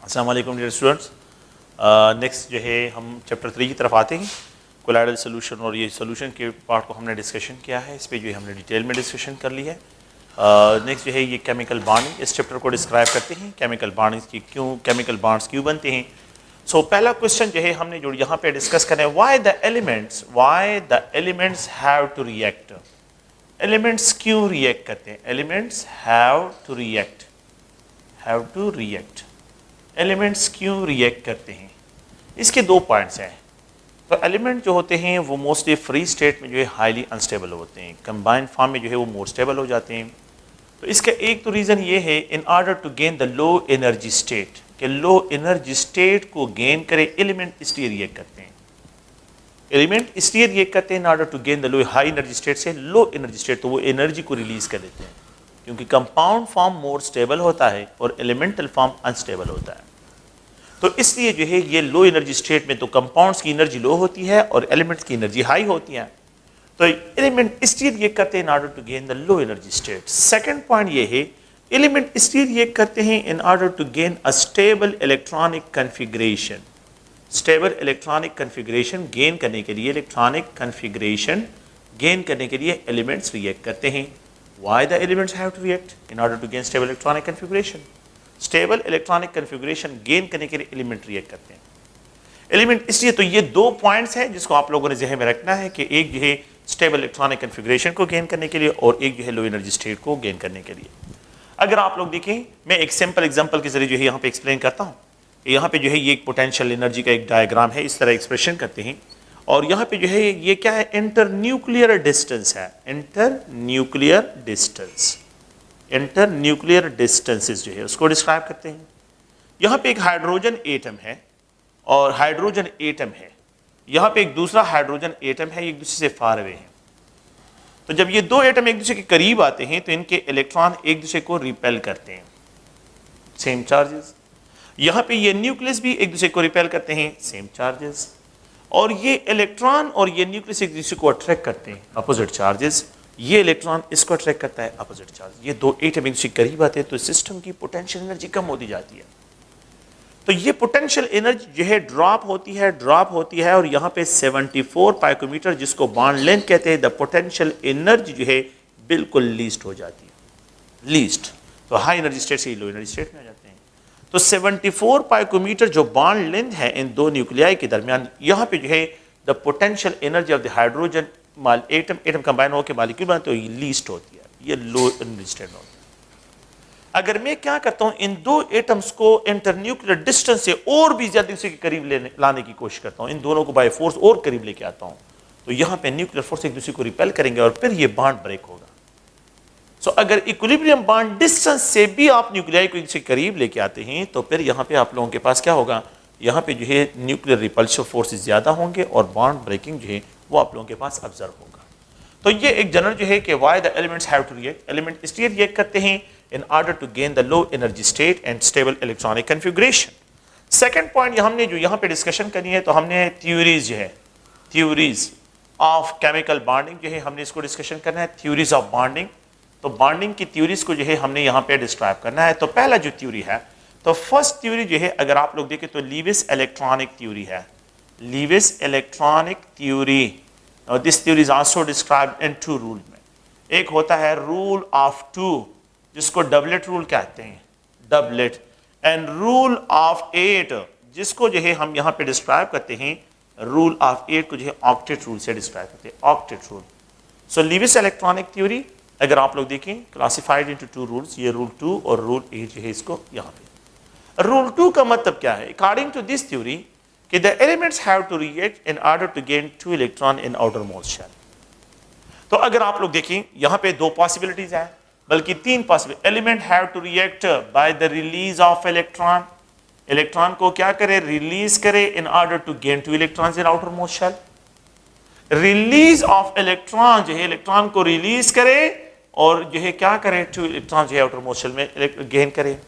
अस्सलाम वालेकुम dear students. Next जो है हम चैप्टर 3 की तरफ आते हैं, कोलाइडल सोल्यूशन। और ये सोल्यूशन के पार्ट को हमने डिस्कशन किया है, इस पे जो है हमने डिटेल में डिस्कशन कर ली है। नेक्स्ट जो है ये केमिकल बॉन्डिंग, इस चैप्टर को डिस्क्राइब करते हैं, केमिकल बॉन्डिंग की क्यों, केमिकल बॉन्ड्स क्यों बनते हैं। सो पहला क्वेश्चन जो है हमने जो यहाँ पे डिस्कस करना है, why the elements have to react. Elements क्यों रिएक्ट करते हैं? Elements have to react. Elements क्यों रिएक्ट करते हैं? इसके दो पॉइंट्स हैं। तो एलिमेंट जो होते हैं वो मोस्टली फ्री स्टेट में जो है हाईली अनस्टेबल होते हैं, कंबाइंड फॉर्म में जो है वो मोर स्टेबल हो जाते हैं। तो इसका एक तो रीज़न ये है, in order to gain the low energy state, कि लो एनर्जी स्टेट को गेन करे एलिमेंट इसलिए रिएक्ट करते हैं। एलिमेंट इसलिए रिएक्ट करते हैं in order to gain the low high energy state से लो एनर्जी स्टेट, तो वो एनर्जी को रिलीज कर देते हैं, क्योंकि कंपाउंड फॉर्म मोर स्टेबल होता है और एलिमेंटल फॉर्म अनस्टेबल होता है। तो इसलिए जो है ये लो एनर्जी स्टेट में तो कंपाउंड्स की एनर्जी लो होती है और एलिमेंट्स की एनर्जी हाई होती है। तो एलिमेंट इसलिए रिएक्ट करते हैं in order to gain the low energy state. Second point ये है, एलिमेंट इसलिए रिएक्ट करते हैं in order to gain a stable electronic configuration. Stable electronic configuration gain करने के लिए, इलेक्ट्रॉनिक कन्फिग्रेशन गेन करने के लिए एलिमेंट्स रिएक्ट करते हैं। Why the elements have to react in order to gain stable electronic configuration. Stable electronic configuration gain करने के लिए एलिमेंट रिएक्ट करते हैं। एलिमेंट इसलिए, तो ये दो पॉइंट्स हैं जिसको आप लोगों ने ज़हन में रखना है, कि एक जो है स्टेबल इलेक्ट्रॉनिक कन्फिग्रेशन को गेन करने के लिए और एक जो है लो एनर्जी स्टेट को गेन करने के लिए। अगर आप लोग देखें, मैं एक सिंपल एग्जांपल के जरिए जो है यहाँ पे एक्सप्लेन करता हूँ। यहाँ पे जो है ये एक पोटेंशियल एनर्जी का एक डायग्राम है, इस तरह एक्सप्रेशन करते हैं। और यहाँ पे जो है ये क्या है, इंटर न्यूक्लियर डिस्टेंस है, इंटर न्यूक्लियर डिस्टेंसेस जो है उसको डिस्क्राइब करते हैं। यहाँ पे एक हाइड्रोजन एटम है और हाइड्रोजन एटम है, यहाँ पे एक दूसरा हाइड्रोजन एटम है, एक दूसरे से फार अवे है। तो जब ये दो एटम एक दूसरे के करीब आते हैं तो इनके इलेक्ट्रॉन एक दूसरे को रिपेल करते हैं, सेम चार्जेस। यहाँ पे ये न्यूक्लियस भी एक दूसरे को रिपेल करते हैं, सेम चार्जेस। और ये इलेक्ट्रॉन और ये न्यूक्लियस एक दूसरे को अट्रैक्ट करते हैं, अपोजिट चार्जेस। ये इलेक्ट्रॉन इसको अट्रैक्ट करता है, अपोजिट चार्ज। ये दो एटम एक दूसरे के करीब आते हैं तो सिस्टम की पोटेंशियल एनर्जी कम होती जाती है। तो ये पोटेंशियल एनर्जी जो है ड्रॉप होती है और यहाँ पे 74 पाइकोमीटर, जिसको बॉन्ड लेंथ कहते हैं, द पोटेंशियल एनर्जी जो है बिल्कुल लीस्ट हो जाती है, लीस्ट। तो हाई एनर्जी स्टेट से लो एनर्जी स्टेट में आ जाते हैं। तो 74 पाइकोमीटर जो बॉन्ड लेंथ है इन दो न्यूक्लियाई के दरमियान, यहाँ पे जो है the potential energy of the hydrogen atom combine होकर मॉलिक्यूल बनते हैं, तो लीस्ट होती है, ये लो एनर्जी स्टेट होती है। अगर मैं क्या करता हूं, इन दो एटम्स को इंटरन्यूक्लियर डिस्टेंस से और भी ज्यादा दूसरे के करीब लाने की कोशिश करता हूं, इन दोनों को बाय फोर्स और करीब लेके आता हूं, तो यहां पे न्यूक्लियर फोर्स एक दूसरे को रिपेल करेंगे और फिर ये बॉन्ड ब्रेक होगा। सो अगर इक्विलिब्रियम बॉन्ड डिस्टेंस से भी आप न्यूक्लियाई को इसके करीब लेके आते हैं तो फिर यहाँ पे आप लोगों के पास क्या होगा, यहाँ पे जो है न्यूक्लियर रिपल्सिव फोर्सेस ज्यादा होंगे और बॉन्ड ब्रेकिंग जो है वो आप लोगों के पास ऑब्जर्व होगा। तो ये एक जनरल जो है कि why the elements have to react. Element इसलिए रिएक्ट करते हैं in order to gain the low energy state and stable electronic configuration. Second point हमने जो यहाँ पे डिस्कशन करनी है, तो हमने थ्योरीज जो है, थ्योरीज ऑफ केमिकल बॉन्डिंग जो है हमने इसको डिस्कशन करना है, थ्योरीज ऑफ बॉन्डिंग। तो बॉन्डिंग की थ्योरीज को जो है हमने यहाँ पे डिस्क्राइब करना है। तो पहला जो थ्योरी है, तो फर्स्ट थ्योरी जो है अगर आप लोग देखें तो लीविस इलेक्ट्रॉनिक थ्योरी है, लीविस इलेक्ट्रॉनिक थ्योरी। और this theory is also described in two rule में। एक होता है रूल ऑफ टू, जिसको डबलेट रूल कहते हैं, डबलेट, एंड रूल ऑफ 8, जिसको जो है हम यहाँ पे डिस्क्राइब करते हैं, रूल ऑफ 8 को जो है ऑक्टेट रूल से डिस्क्राइब करते हैं, ऑक्टेट रूल। सो लीविस इलेक्ट्रॉनिक थ्योरी अगर आप लोग देखें क्लासिफाइड इनटू टू रूल्स, ये रूल 2 और रूल 8 जो है इसको यहाँ पे। रूल 2 का मतलब क्या है? अकॉर्डिंग टू दिस थ्योरी कि the elements have to react in order to gain 2 electron in outer most shell. तो अगर आप लोग देखें यहाँ पे 2 पॉसिबिलिटीज हैं, बल्कि 3 possible. Element have to react by the release of electron, electron को क्या करे, रिलीज करे in order to gain 2 electrons in outer most shell. Release of electron जो है इलेक्ट्रॉन को रिलीज करे और जो है क्या करे, 2 इलेक्ट्रॉन जो है आउटर मोस्ट शेल में गेन करे।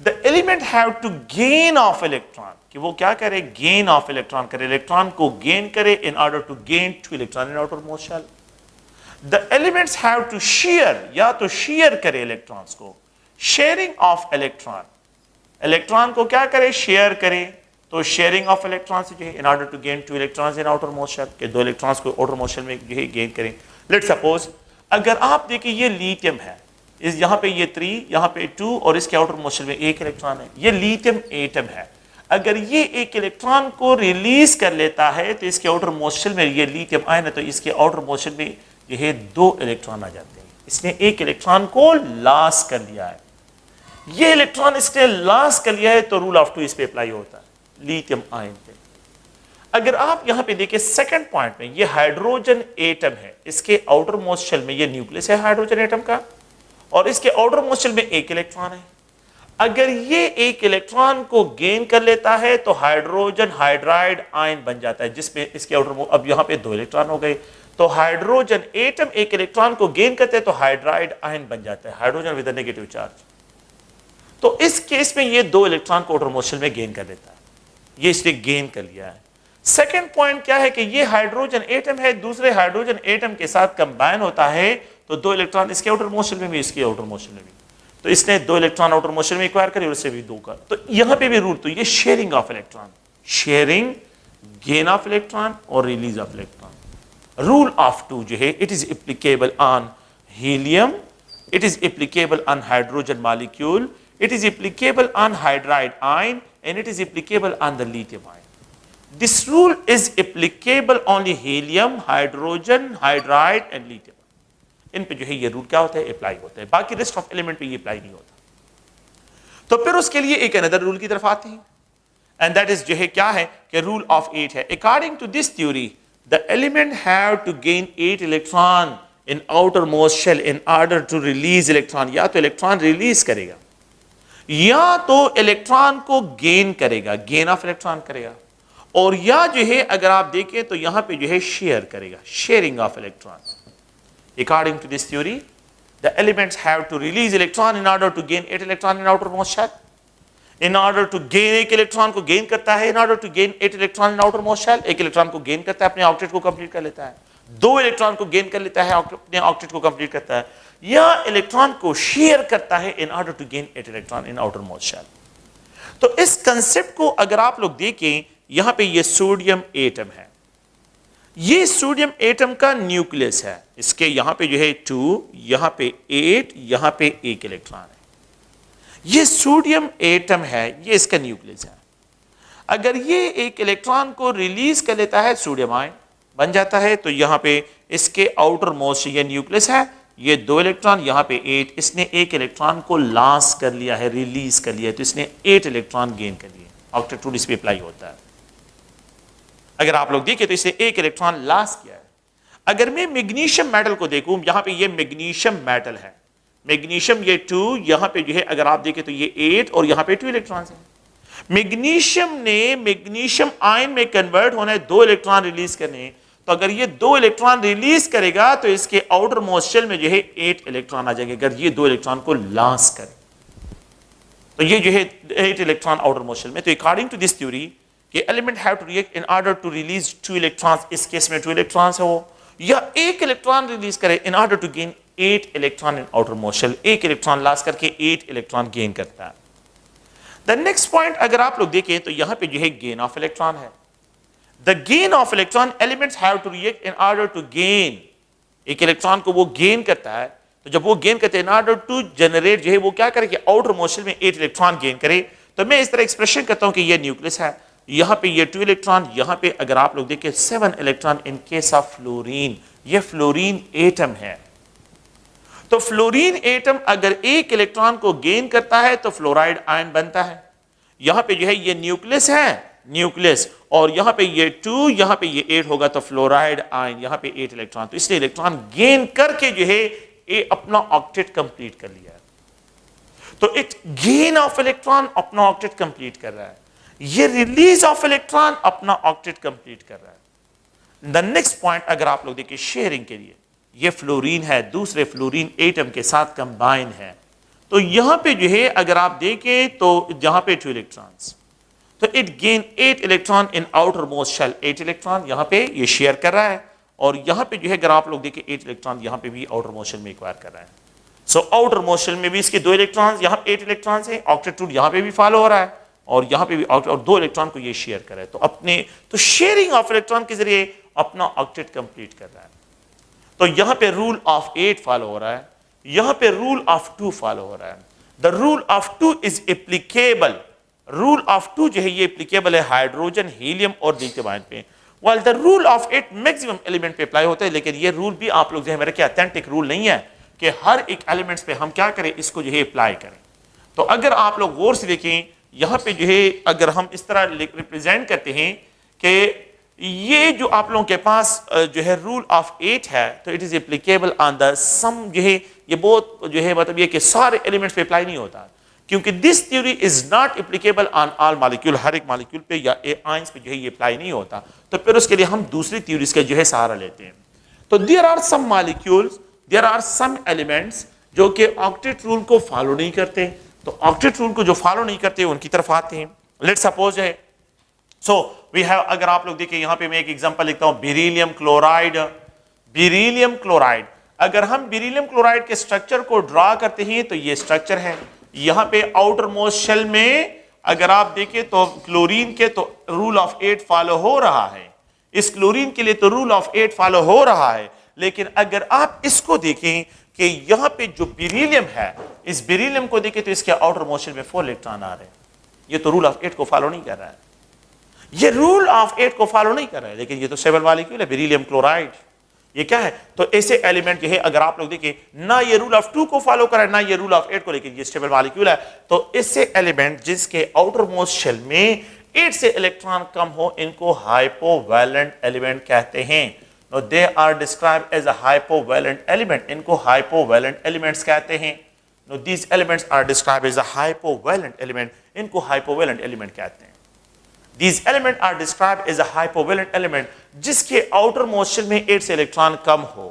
The element have to gain of electron, कि वो क्या करे, गेन ऑफ इलेक्ट्रॉन करे, इलेक्ट्रॉन को गेन करे in order to gain 2 electron in outer most shell. The elements have to share, या तो शेयर करे इलेक्ट्रॉन्स को, शेयरिंग ऑफ इलेक्ट्रॉन इलेक्ट्रॉन को क्या करे, शेयर करे। तो शेयरिंग ऑफ इलेक्ट्रॉन से जो है in order to gain 2 electrons in outer most shell, के 2 इलेक्ट्रॉन्स को आउटर मोस्ट शेल में जो है गेन करें। लेट सपोज अगर आप देखिए ये लिथियम है, इस यहाँ पे ये 3, यहाँ पे 2 और इसके आउटर मोस्ट शेल में 1 इलेक्ट्रॉन है, ये लिथियम एटम है। अगर ये 1 इलेक्ट्रॉन को रिलीज कर लेता है तो इसके आउटर मोस्ट शेल में ये लिथियम आयन है, तो इसके आउटर मोस्ट शेल में जो है 2 इलेक्ट्रॉन आ जाते हैं। इसने 1 इलेक्ट्रॉन को लॉस कर लिया है, ये इलेक्ट्रॉन इसने लॉस कर लिया है, तो रूल ऑफ 2 इस पे अप्लाई होता है लिथियम आयन पे। अगर आप यहां पे देखिए सेकंड पॉइंट में, ये हाइड्रोजन एटम है, इसके आउटर मोस्ट शेल में ये न्यूक्लियस है हाइड्रोजन एटम का, और इसके आउटर मोस्ट शेल में 1 इलेक्ट्रॉन है। अगर ये 1 इलेक्ट्रॉन को गेन कर लेता है तो हाइड्रोजन हाइड्राइड आयन बन जाता है, जिसमें इसके आउटर, अब यहां पे 2 इलेक्ट्रॉन हो गए, तो हाइड्रोजन एटम 1 इलेक्ट्रॉन को गेन करते हैं तो हाइड्राइड आयन बन जाता है, हाइड्रोजन विद नेगेटिव चार्ज। तो इस केस में ये 2 इलेक्ट्रॉन को आउटर मोस्ट शेल में गेन कर लेता है, ये इसने गेन कर लिया है। सेकेंड पॉइंट क्या है कि ये हाइड्रोजन एटम है, दूसरे हाइड्रोजन एटम के साथ कंबाइन होता है, तो 2 इलेक्ट्रॉन इसके आउटर मोस्ट शेल में भी, इसके आउटर मोस्ट शेल में भी, तो इसने 2 इलेक्ट्रॉन आउटर मोस्ट शेल में एक्वायर करे और इससे भी 2 का। तो यहां पे भी रूल, तो ये sharing of electron, sharing, gain of electron और release of electron. Rule of 2 जो है it is applicable on helium, it is applicable on hydrogen molecule, it is applicable on hydride ion and it is applicable on the lithium ion. This rule is applicable only helium, hydrogen, hydride and lithium. इन पे जो है ये rule क्या होता है, apply होता है, बाकी रेस्ट ऑफ एलिमेंट पे ये अप्लाई नहीं होता। तो फिर उसके लिए एक अनदर रूल की तरफ आते हैं, एंड दैट इज जो है क्या है कि रूल ऑफ 8 है। According to this theory the element have to gain 8 electron in outer most shell in order to release electron. या तो इलेक्ट्रॉन रिलीज करेगा या तो इलेक्ट्रॉन को गेन करेगा, गेन ऑफ इलेक्ट्रॉन करेगा, और या जो है अगर आप देखें तो यहां पे जो है शेयर करेगा, sharing of electron. According to this theory the elements have to release electron in order to gain 8 electron in outer most shell. In order to gain, 1 electron को गेन करता है, in order to gain 8 electron in outer most shell, 1 electron को gain करता है, अपने octet को complete कर लेता है, 2 इलेक्ट्रॉन को गेन कर लेता है, अपने ऑक्टेट को कंप्लीट करता है, या इलेक्ट्रॉन को शेयर करता है in order to gain 8 electron in outer most shell. तो इस कंसेप्ट को अगर आप लोग देखें, यहां पे ये सोडियम एटम है, ये सोडियम एटम का न्यूक्लियस है, इसके यहां पे जो है 2, यहां पे 8, यहां पे 1 इलेक्ट्रॉन है, ये सोडियम एटम है, ये इसका न्यूक्लियस है। अगर ये 1 इलेक्ट्रॉन को रिलीज कर लेता है, सोडियम आयन बन जाता है, तो यहां पे इसके आउटर मोस्ट ये न्यूक्लियस है, ये 2 इलेक्ट्रॉन, यहां पे 8, इसने 1 इलेक्ट्रॉन को लॉस कर लिया है, रिलीज कर लिया है, तो इसने 8 इलेक्ट्रॉन गेन कर लिए। ऑक्टेट रूल इस पे अप्लाई होता है। अगर आप लोग देखें तो इसने 1 इलेक्ट्रॉन लॉस किया है। अगर मैं मैग्नीशियम मेटल को देखूं, यहां पे ये मैग्नीशियम मेटल है, मैग्नीशियम ये 2, यहां पे जो है अगर आप देखें तो ये 8 और यहां पे 2 इलेक्ट्रॉन्स हैं। मैग्नीशियम ने मैग्नीशियम आयन में कन्वर्ट होना है, 2 इलेक्ट्रॉन रिलीज करने, तो अगर ये 2 इलेक्ट्रॉन रिलीज करेगा तो इसके आउटर मोस्ट शेल में जो है 8 इलेक्ट्रॉन आ जाएंगे। अगर ये 2 इलेक्ट्रॉन को लॉस करे तो ये जो है 8 इलेक्ट्रॉन आउटर मोस्ट शेल में। तो अकॉर्डिंग टू दिस थ्योरी कि element have to react in order to release 2 electrons, इस केस में 2 इलेक्ट्रॉन्स हो, या 1 इलेक्ट्रॉन रिलीज करे in order to gain 8 electron in outer most shell, 1 electron loss करके 8 electron gain करता है। द नेक्स्ट पॉइंट अगर आप लोग देखें तो यहां पे जो है गेन ऑफ इलेक्ट्रॉन है। The gain of electron, elements have to react in order to gain, एक इलेक्ट्रॉन को वो गेन करता है, तो जब वो गेन करते हैं in order to generate जो है वो क्या करे कि आउटर मोस्ट शेल में 8 इलेक्ट्रॉन गेन करे। तो मैं इस तरह एक्सप्रेशन करता हूं कि ये न्यूक्लियस है, यहां पे ये 2 इलेक्ट्रॉन, यहां पे अगर आप लोग देखें 7 electron in case of fluorine, ये फ्लोरीन एटम है। तो फ्लोरीन एटम अगर 1 इलेक्ट्रॉन को गेन करता है तो फ्लोराइड आयन बनता है। यहां पे जो है ये न्यूक्लियस है, न्यूक्लियस, और यहां पे ये 2, यहां पे ये 8 होगा, तो फ्लोराइड आयन, यहां पे 8 इलेक्ट्रॉन, तो इसलिए इलेक्ट्रॉन गेन करके जो है ये अपना ऑक्टेट कंप्लीट कर लिया है। तो इट गेन ऑफ इलेक्ट्रॉन अपना ऑक्टेट कंप्लीट कर रहा है, ये रिलीज ऑफ इलेक्ट्रॉन अपना ऑक्टेट कंप्लीट कर रहा है। द नेक्स्ट पॉइंट अगर आप लोग देखिए शेयरिंग के लिए, ये फ्लोरीन है, दूसरे फ्लोरीन एटम के साथ कंबाइन है, तो यहां पे जो है अगर आप देखें तो यहां पे 2 इलेक्ट्रॉन्स, तो it gain 8 electron in outer most shell, 8 electron यहां पे ये शेयर कर रहा है, और यहां पे जो है अगर आप लोग देखें 8 इलेक्ट्रॉन यहां पे भी आउटर मोस्ट शेल में एक्वायर कर रहा है। सो आउटर मोस्ट शेल में भी इसके 2 इलेक्ट्रॉन्स, यहाँ 8 इलेक्ट्रॉन्स हैं, ऑक्टेट रूल यहाँ पे भी फॉलो हो रहा है और यहाँ पे भी और 2 इलेक्ट्रॉन को ये शेयर कर रहा है। तो शेयरिंग ऑफ इलेक्ट्रॉन के जरिए अपना ऑक्टेट कंप्लीट कर रहा है। तो यहाँ पे रूल ऑफ 8 फॉलो हो रहा है, यहाँ पे रूल ऑफ 2 फॉलो हो रहा है। The rule of 2 is applicable, rule of 2 जो है ये एप्लीकेबल है हाइड्रोजन, हीलियम और लिथियम आयन पे, while the rule of 8 maximum element पे अप्लाई होता है। लेकिन ये रूल भी आप लोग जो है मेरा क्या अथेंटिक रूल नहीं है कि हर एक एलिमेंट्स पे हम क्या करें, इसको जो है अप्लाई करें। तो अगर आप लोग गौर से देखें यहाँ पे जो है अगर हम इस तरह रिप्रेजेंट करते हैं कि ये जो आप लोगों के पास जो है रूल ऑफ 8 है, तो it is applicable on the sum, जो है ये बहुत जो है मतलब ये कि सारे एलिमेंट्स पे अप्लाई नहीं होता, क्योंकि this theory is not applicable on all molecule, हर एक मॉलिक्यूल पे या आयंस पे जो है ये अप्लाई नहीं होता। तो फिर उसके लिए हम दूसरी थ्योरीज का जो है सहारा लेते हैं। तो there are some molecules, there are some elements जो कि ऑक्टेट रूल को फॉलो नहीं करते। तो ऑक्टेट रूल को जो फॉलो नहीं करते उनकी तरफ आते हैं। लेट्स सपोज है, सो वी हैव, अगर आप लोग देखें यहाँ पे मैं एक एग्जांपल लिखता हूं, बेरिलियम क्लोराइड। बेरिलियम क्लोराइड, अगर हम बेरिलियम क्लोराइड के स्ट्रक्चर को ड्रा करते हैं तो ये स्ट्रक्चर है। यहाँ पे आउटर मोस्ट शेल में अगर आप देखें तो क्लोरीन के तो रूल ऑफ 8 फॉलो हो रहा है, इस क्लोरीन के लिए तो रूल ऑफ 8 फॉलो हो रहा है। लेकिन अगर आप इसको देखें कि यहाँ पे जो बेरिलियम है, इस बेरिलियम को देखें तो इसके आउटर मोस्ट शेल में 4 इलेक्ट्रॉन आ रहे हैं। ये तो रूल ऑफ 8 को फॉलो नहीं कर रहा है, ये रूल ऑफ 8 को फॉलो नहीं कर रहा है। लेकिन ये तो स्टेबल मॉलिक्यूल है बेरिलियम क्लोराइड, ये क्या है, तो ऐसे एलिमेंट जो है अगर आप लोग देखें ना ये रूल ऑफ 2 को फॉलो कर रहा है ना ये रूल ऑफ 8 को, लेकिन ये स्टेबल मॉलिक्यूल है। तो ऐसे एलिमेंट जिसके आउटर मोस्ट शेल में 8 से इलेक्ट्रॉन कम हो, इनको हाइपोवैलेंट एलिमेंट कहते हैं। No they are described as a hypovalent element, इनको हाइपोवैलेंट एलिमेंट्स कहते हैं। No these elements are described as a hypovalent element, इनको हाइपोवैलेंट एलिमेंट कहते हैं। These elements are described as a hypovalent element जिसके outer most shell में 8 से electron कम हो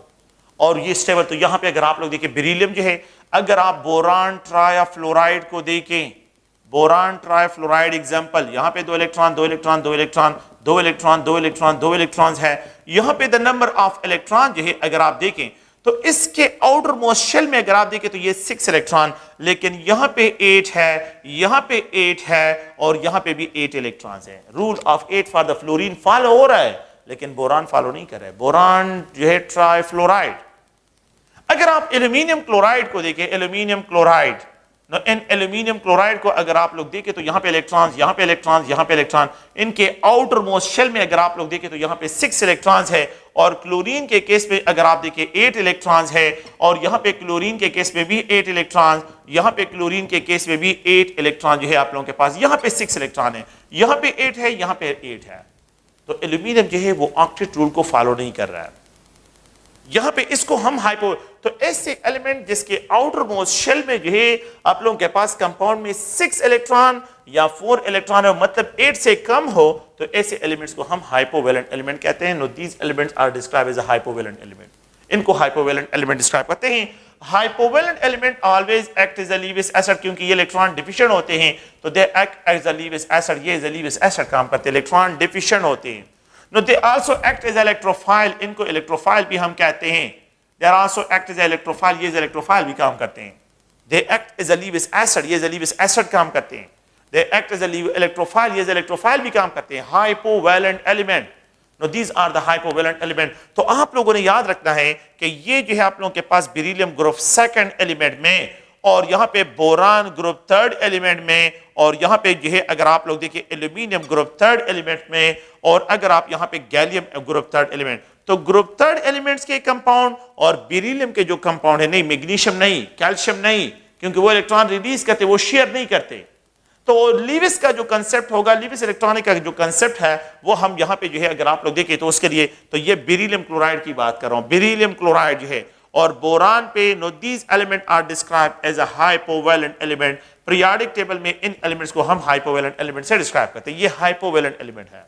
और ये स्टेबल। तो यहां पे अगर आप लोग देखें बेरिलियम जो है, अगर आप बोरान ट्राइफ्लोराइड को देखें, बोरान ट्राइफ्लोराइड एग्जांपल, यहां पे 2 electron 2 electron 2 electron 2 electron 2 electron 2 electrons है। यहां पे द नंबर ऑफ इलेक्ट्रॉन जो है अगर आप देखें तो इसके आउटर मोस्ट शेल में अगर आप देखें तो ये 6 इलेक्ट्रॉन, लेकिन यहां पे 8 है, यहां पे 8 है और यहां पे भी 8 इलेक्ट्रॉन्स हैं। Rule of 8 for the fluorine follow हो रहा है, लेकिन बोरान फॉलो नहीं कर रहा है, बोरान जो है ट्राइफ्लोराइड। अगर आप एल्यूमिनियम क्लोराइड को देखें, एल्यूमिनियम क्लोराइड, इन एल्यूमिनियम क्लोराइड को अगर आप लोग देखें तो यहां पे इलेक्ट्रॉन्स, यहां पे इलेक्ट्रॉन्स, यहां पे इलेक्ट्रॉन, इनके आउटर मोस्ट शेल में अगर आप लोग देखें तो यहां पे 6 इलेक्ट्रॉन्स है और क्लोरीन के केस में अगर आप देखें 8 इलेक्ट्रॉन्स है और यहां पे क्लोरीन के केस में भी 8 इलेक्ट्रॉन्स, यहां पे क्लोरीन के केस में भी 8 इलेक्ट्रॉन जो है आप लोगों के पास, यहां पे 6 इलेक्ट्रॉन है, यहां पे 8 है, यहां पे 8 है। तो एल्यूमिनियम जो है वो ऑक्टेट रूल को फॉलो नहीं कर रहा है, यहां पे इसको हम हाइपो। तो ऐसे एलिमेंट जिसके आउटर मोस्ट शेल में जो है आप लोगों के पास कंपाउंड में 6 इलेक्ट्रॉन या 4 इलेक्ट्रॉन है, मतलब 8 से कम हो, तो ऐसे एलिमेंट्स को हम हाइपोवैलेंट एलिमेंट कहते हैं। No these elements are described as a hypovalent element, इनको हाइपोवैलेंट एलिमेंट डिस्क्राइब करते हैं। Hypovalent element always act as a Lewis acid, क्योंकि ये इलेक्ट्रॉन डिफिशिएंट होते हैं तो they act as a Lewis acid, ये एज अ लीवियस एसिड काम करते हैं, इलेक्ट्रॉन डिफिशिएंट होते हैं। No they also act as electrophile, इनको इलेक्ट्रोफाइल भी हम कहते हैं। They are also act as electrophile, ये इलेक्ट्रोफाइल भी काम करते हैं। They act as a Lewis acid, ये लीवियस एसिड काम करते हैं। They act as a electrophile, ये इलेक्ट्रोफाइल भी काम करते हैं। Hypovalent element, no these are the hypovalent element. तो आप लोगों ने याद रखना है कि ये जो है आप लोगों के पास बेरिलियम ग्रुप 2nd एलिमेंट में और यहाँ पे बोरान ग्रुप 3rd एलिमेंट में और यहाँ पे जो है अगर आप लोग देखिए एल्यूमिनियम ग्रुप 3rd एलिमेंट में और अगर आप यहाँ पे गैलियम ग्रुप 3rd एलिमेंट, तो ग्रुप 3rd एलिमेंट्स के कंपाउंड और बेरिलियम के जो कंपाउंड है, नहीं मैग्नीशियम नहीं, कैल्शियम नहीं, क्योंकि वो इलेक्ट्रॉन रिलीज करते, वो शेयर नहीं करते। तो लीविस का जो कंसेप्ट होगा, लीविस इलेक्ट्रॉनिक का जो कंसेप्ट है वो हम यहाँ पे जो है अगर आप लोग देखें तो उसके लिए तो ये बेरिलियम क्लोराइड की बात कर रहा हूँ, बेरिलियम क्लोराइड जो है और बोरान पे। No these element are described as a hypovalent element. Periodic table में इन एलिमेंट्स को हम हाइपोवैलेंट एलिमेंट से डिस्क्राइब करते हैं, ये हाइपोवैलेंट एलिमेंट है।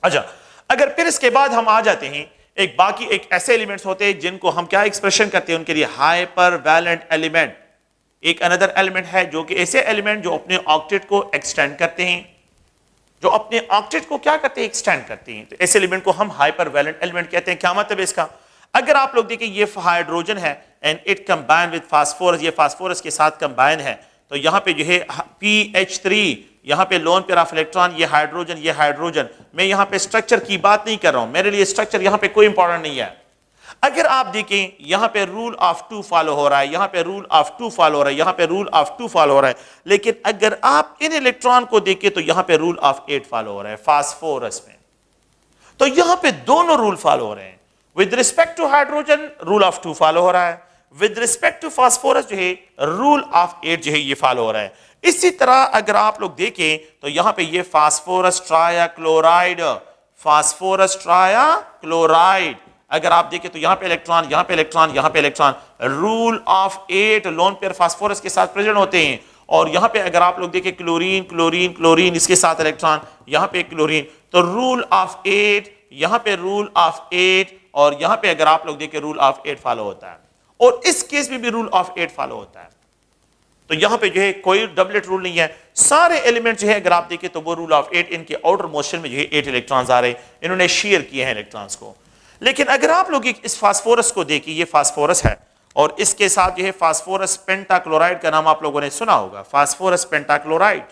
अच्छा, अगर फिर इसके बाद हम आ जाते हैं एक बाकी एक ऐसे एलिमेंट्स होते हैं जिनको हम क्या एक्सप्रेशन करते हैं उनके लिए, हाइपरवैलेंट एलिमेंट। एक अनदर एलिमेंट है जो कि ऐसे एलिमेंट जो अपने ऑक्टेट को एक्सटेंड करते हैं, जो अपने ऑक्टेट को क्या करते हैं, एक्सटेंड करते हैं। तो ऐसे एलिमेंट को हम हाइपरवैलेंट एलिमेंट कहते हैं। क्या मतलब है इसका? अगर आप लोग देखें ये हाइड्रोजन है, and it combine with phosphorus, ये फास्फोरस के साथ कंबाइन है, तो यहाँ पे जो है PH3, यहाँ पे लोन पेयर ऑफ इलेक्ट्रॉन, ये हाइड्रोजन। मैं यहाँ पे स्ट्रक्चर की बात नहीं कर रहा हूं, मेरे लिए स्ट्रक्चर यहाँ पे कोई इंपॉर्टेंट नहीं है। अगर आप देखें यहाँ पे रूल ऑफ 2 फॉलो हो रहा है, यहाँ पे रूल ऑफ 2 फॉलो हो रहा है, यहाँ पे रूल ऑफ 2 फॉलो हो रहा है, लेकिन अगर आप इन इलेक्ट्रॉन को देखें तो यहाँ पे रूल ऑफ 8 फॉलो हो रहा है फास्फोरस में। तो यहाँ पे दोनों रूल फॉलो हो रहे हैं। With respect to hydrogen rule of 2 follow हो रहा है, विद रिस्पेक्ट टू फास्फोरस जो है रूल ऑफ 8 जो है ये फॉलो हो रहा है। इसी तरह अगर आप लोग देखें तो यहाँ पे ये फास्फोरस ट्रायाक्लोराइड, फास्फोरस ट्रायाक्लोराइड, अगर आप देखें तो यहाँ पे इलेक्ट्रॉन, यहाँ पे इलेक्ट्रॉन, यहाँ पे electron, rule of 8 lone pair phosphorus के साथ प्रेजेंट होते हैं। और यहाँ पे अगर आप लोग देखें क्लोरीन क्लोरीन क्लोरीन, इसके साथ इलेक्ट्रॉन, यहाँ पे क्लोरीन, तो रूल ऑफ 8, यहाँ पे रूल ऑफ 8, और यहाँ पे अगर आप लोग देखें रूल ऑफ 8 फॉलो होता है, और इस केस में भी रूल ऑफ 8 फॉलो होता है। तो यहाँ पे जो है कोई डबलेट रूल नहीं है, सारे एलिमेंट जो है अगर आप देखें तो वो रूल ऑफ 8, इनके आउटर मोशन में जो है 8 इलेक्ट्रॉन्स आ रहे हैं, इन्होंने शेयर किए हैं इलेक्ट्रॉन्स को। लेकिन अगर आप लोग इस फास्फोरस को देखिए, ये फास्फोरस है और इसके साथ जो है फास्फोरस पेंटाक्लोराइड का नाम आप लोगों ने सुना होगा, फास्फोरस पेंटाक्लोराइड।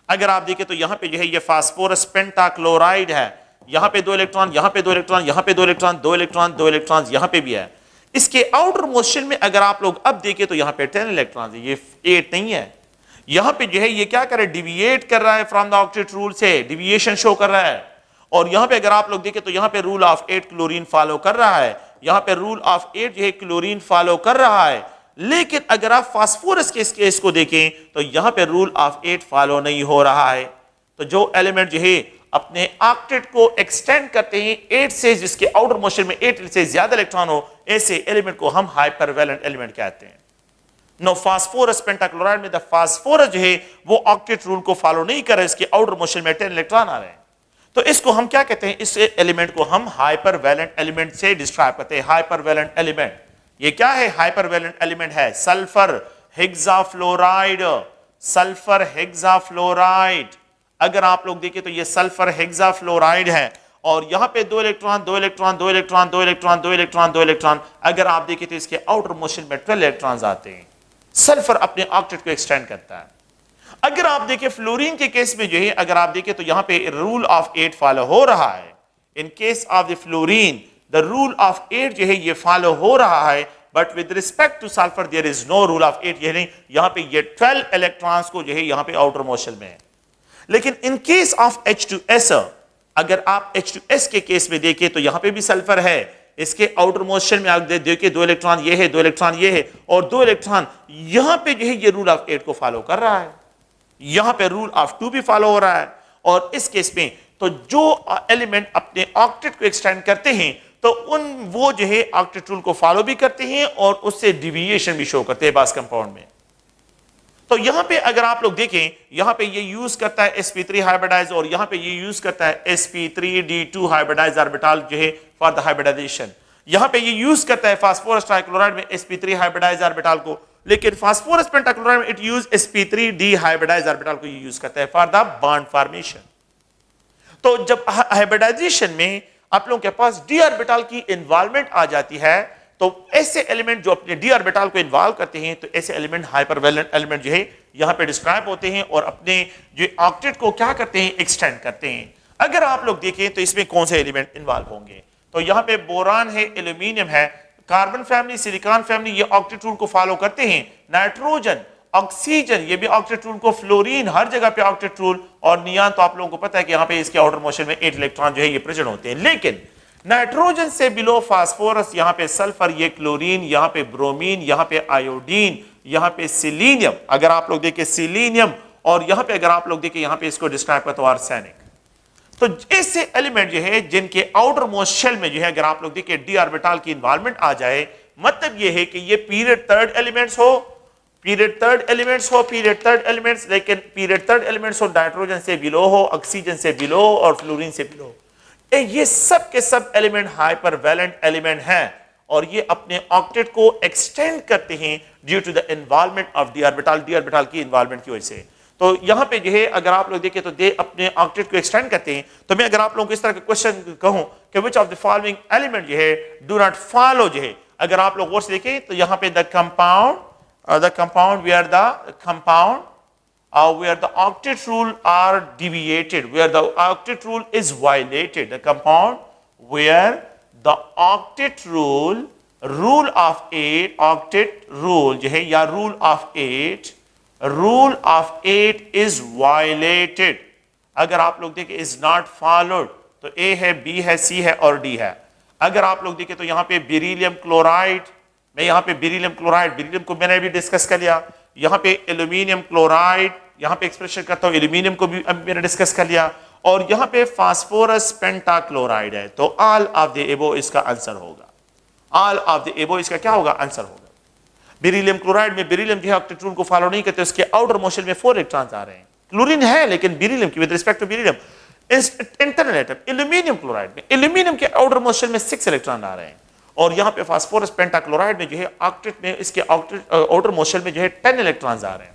अगर आप देखें तो यहाँ पे जो है ये फास्फोरस पेंटाक्लोराइड है, यहाँ पे 2 इलेक्ट्रॉन, यहाँ पे 2 इलेक्ट्रॉन, यहाँ पे 2 इलेक्ट्रॉन, 2 इलेक्ट्रॉन, 2 इलेक्ट्रॉन, यहाँ पे भी है। इसके आउटर मोशन में अगर आप लोग अब देखें तो यहाँ पे 10 इलेक्ट्रॉन है, ये 8 नहीं है। यहाँ पे जो है ये क्या कर रहा है, डिविएट कर रहा है फ्रॉम द ऑक्टेट रूल से, डिविएशन शो कर रहा है। और यहाँ पे अगर आप लोग देखें तो यहाँ पे रूल ऑफ 8 क्लोरीन फॉलो कर रहा है, यहाँ पे रूल ऑफ 8 जो है क्लोरीन फॉलो कर रहा है। लेकिन अगर आप फास्फोरस के इस केस को देखें तो यहाँ पे रूल ऑफ 8 फॉलो नहीं हो रहा है। तो जो एलिमेंट जो है अपने ऑक्टेट को एक्सटेंड करते हैं 8 से, जिसके आउटर मोशन में 8 से ज्यादा इलेक्ट्रॉन हो, ऐसे एलिमेंट को हम हाइपरवैलेंट एलिमेंट कहते हैं। नो फास्फोरस पेंटाक्लोराइड में द फास्फोरस जो है वो ऑक्टेट रूल को फॉलो नहीं कर रहा है, इसके आउटर मोशन में 10 इलेक्ट्रॉन आ रहे हैं। तो इसको हम क्या कहते हैं, इस एलिमेंट को हम हाइपरवैलेंट एलिमेंट से डिस्क्राइब करते हैं। हाइपरवैलेंट एलिमेंट ये क्या है, हाइपरवैलेंट एलिमेंट है सल्फर हेक्साफ्लोराइड, सल्फर हेक्साफ्लोराइड। अगर आप लोग देखें तो ये सल्फर हेक्साफ्लोराइड है और यहां पे 2 electron, 2 electron, 2 electron, 2 electron, 2 electron, 2 electron. अगर आप देखें तो इसके आउटर मोशन में 12 इलेक्ट्रॉन्स आते हैं। सल्फर अपने ऑक्टेट को एक्सटेंड करता है। अगर आप देखें फ्लोरीन के केस में जो है, अगर आप देखें तो यहां पे रूल ऑफ 8 फॉलो हो रहा है। In case of the fluorine the rule of 8 जो है ये फॉलो हो रहा है, but with respect to sulphur there is no rule of 8, यानी यहां पे ये 12 इलेक्ट्रॉन्स को जो है यहां पे आउटर मोशन में है। लेकिन इन केस ऑफ H2S, अगर आप H2S के केस में देखें तो यहां पे भी सल्फर है, इसके आउटर मोशन में आप देखिए 2 इलेक्ट्रॉन ये है, 2 इलेक्ट्रॉन ये है, और 2 इलेक्ट्रॉन यहां पे जो है ये रूल ऑफ 8 को फॉलो कर रहा है। यहां पे रूल ऑफ 2 भी फॉलो हो रहा है। और इस केस में तो जो एलिमेंट अपने ऑक्टेट को एक्सटेंड करते हैं तो वो जो है ऑक्टेट रूल को फॉलो भी करते हैं और उससे डिविएशन भी शो करते हैं बास कंपाउंड में। तो यहां पे अगर आप लोग देखें, यहां पे ये यूज करता है sp3 हाइब्रिडाइज, और यहां पे ये यूज करता है sp3d2 हाइब्रिडाइज ऑर्बिटल जो है फॉर द हाइब्रिडाइजेशन। यहां पे ये यूज करता है फास्फोरस ट्राइक्लोराइड में sp3 हाइब्रिडाइज ऑर्बिटल को, लेकिन फास्फोरस पेंटाक्लोराइड में it use sp3d hybridize orbital को ये यूज करता है फॉर द बॉन्ड फॉर्मेशन। तो जब हाइब्रिडाइजेशन में आप लोगों के पास d ऑर्बिटल की इन्वॉल्वमेंट आ जाती है, तो ऐसे एलिमेंट जो अपने d ऑर्बिटल को इन्वॉल्व करते हैं, तो ऐसे एलिमेंट हाइपरवैलेंट एलिमेंट जो है यहां पे डिस्क्राइब होते हैं और अपने जो ऑक्टेट को क्या करते हैं, एक्सटेंड करते हैं। अगर आप लोग देखें तो इसमें कौन से एलिमेंट इन्वॉल्व होंगे, तो यहां पे बोरान है, एल्यूमिनियम है, कार्बन फैमिली, सिलिकॉन फैमिली, ये ऑक्टेट रूल को फॉलो करते हैं। नाइट्रोजन, ऑक्सीजन, ये भी ऑक्टेट रूल को, फ्लोरीन हर जगह पे ऑक्टेट रूल, और नियान तो आप लोगों को पता है कि यहां पे इसके आउटर मोशन में 8 इलेक्ट्रॉन जो है ये प्रेजेंट होते हैं। लेकिन नाइट्रोजन से बिलो फास्फोरस, यहां पे सल्फर, ये क्लोरीन, यहां पे ब्रोमीन, यहां पे आयोडीन, यहां पे सिलीनियम, अगर आप लोग देखें सिलीनियम, और यहां पे अगर आप लोग देखें यहां पे इसको डिस्क्राइब करते हो आर्सेनिक। तो ऐसे एलिमेंट जो है जिनके आउटर मोस्ट शेल में जो है अगर आप लोग देखें डी ऑर्बिटल की इन्वॉल्वमेंट आ जाए, मतलब ये है कि ये पीरियड थर्ड एलिमेंट्स हो, पीरियड थर्ड एलिमेंट्स हो, पीरियड थर्ड एलिमेंट्स, लेकिन पीरियड थर्ड एलिमेंट्स हो नाइट्रोजन से बिलो हो, ऑक्सीजन से बिलो और फ्लोरीन से बिलो, ये सब के सब एलिमेंट हाइपरवैलेंट एलिमेंट हैं और ये अपने ऑक्टेट को एक्सटेंड करते हैं due to the involvement of D orbital की इन्वॉल्वमेंट की वजह से। तो यहां पे जो है अगर आप लोग देखें तो दे अपने ऑक्टेट को एक्सटेंड करते हैं। तो मैं अगर आप लोगों को इस तरह का क्वेश्चन कहूं कि which of the following element जो है डू नॉट फॉलो जो है अगर आप लोग गौर से देखें तो यहां पे the compound where the octet rule are deviated, where the octet rule is violated, the compound where the octet rule of 8 octet rule जो है या rule of 8 is violated, अगर आप लोग देखें is not followed, तो A है, B है, C है और D है। अगर आप लोग देखें तो यहाँ पे बेरिलियम क्लोराइड, मैं यहाँ पे बेरिलियम को मैंने भी डिस्कस कर लिया, यहाँ पे एल्यूमिनियम क्लोराइड, यहाँ पे एक्सप्रेशन करता हूँ एल्यूमिनियम को भी मैंने डिस्कस कर लिया, और यहाँ पे फास्फोरस पेंटाक्लोराइड है। तो ऑल ऑफ द एबो इसका आंसर होगा, ऑल ऑफ द एबो इसका क्या होगा, आंसर होगा। बेरिलियम क्लोराइड में बेरिलियम जो है ऑक्टेट रूल को फॉलो नहीं करते, उसके आउटर मोशन में 4 इलेक्ट्रॉन्स आ रहे हैं। क्लोरीन है लेकिन बेरिलियम की with respect to beryllium internal atom aluminium chloride में एल्यूमिनियम के आउटर मोशन में 6 इलेक्ट्रॉन आ रहे हैं, और यहाँ पे फास्फोरस पेंटाक्लोराइड में जो है ऑक्टेट में इसके आउटर मोशन में जो है 10 इलेक्ट्रॉन्स आ रहे हैं।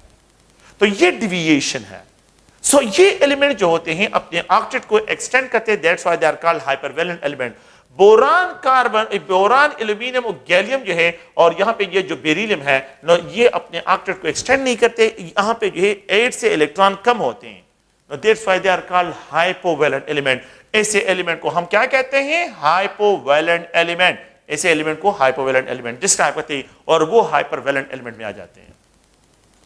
तो ये डिविएशन है। सो ये एलिमेंट जो होते हैं अपने ऑक्टेट को एक्सटेंड करते हैं, that's why they are called hypervalent element. Boron carbon, boron aluminium और गैलियम जो है, और यहाँ पे ये जो बेरिलियम है नो, ये अपने ऑक्टेट को एक्सटेंड नहीं करते, यहाँ पे जो है 8 से इलेक्ट्रॉन कम होते हैं, that's why they are called hypovalent element. ऐसे एलिमेंट को हम क्या कहते हैं, हाइपोवैलेंट एलिमेंट। ऐसे एलिमेंट को हाइपोवैलेंट एलिमेंट डिस्क्राइब करते हैं, और वो हाइपरवैलेंट एलिमेंट में आ जाते हैं,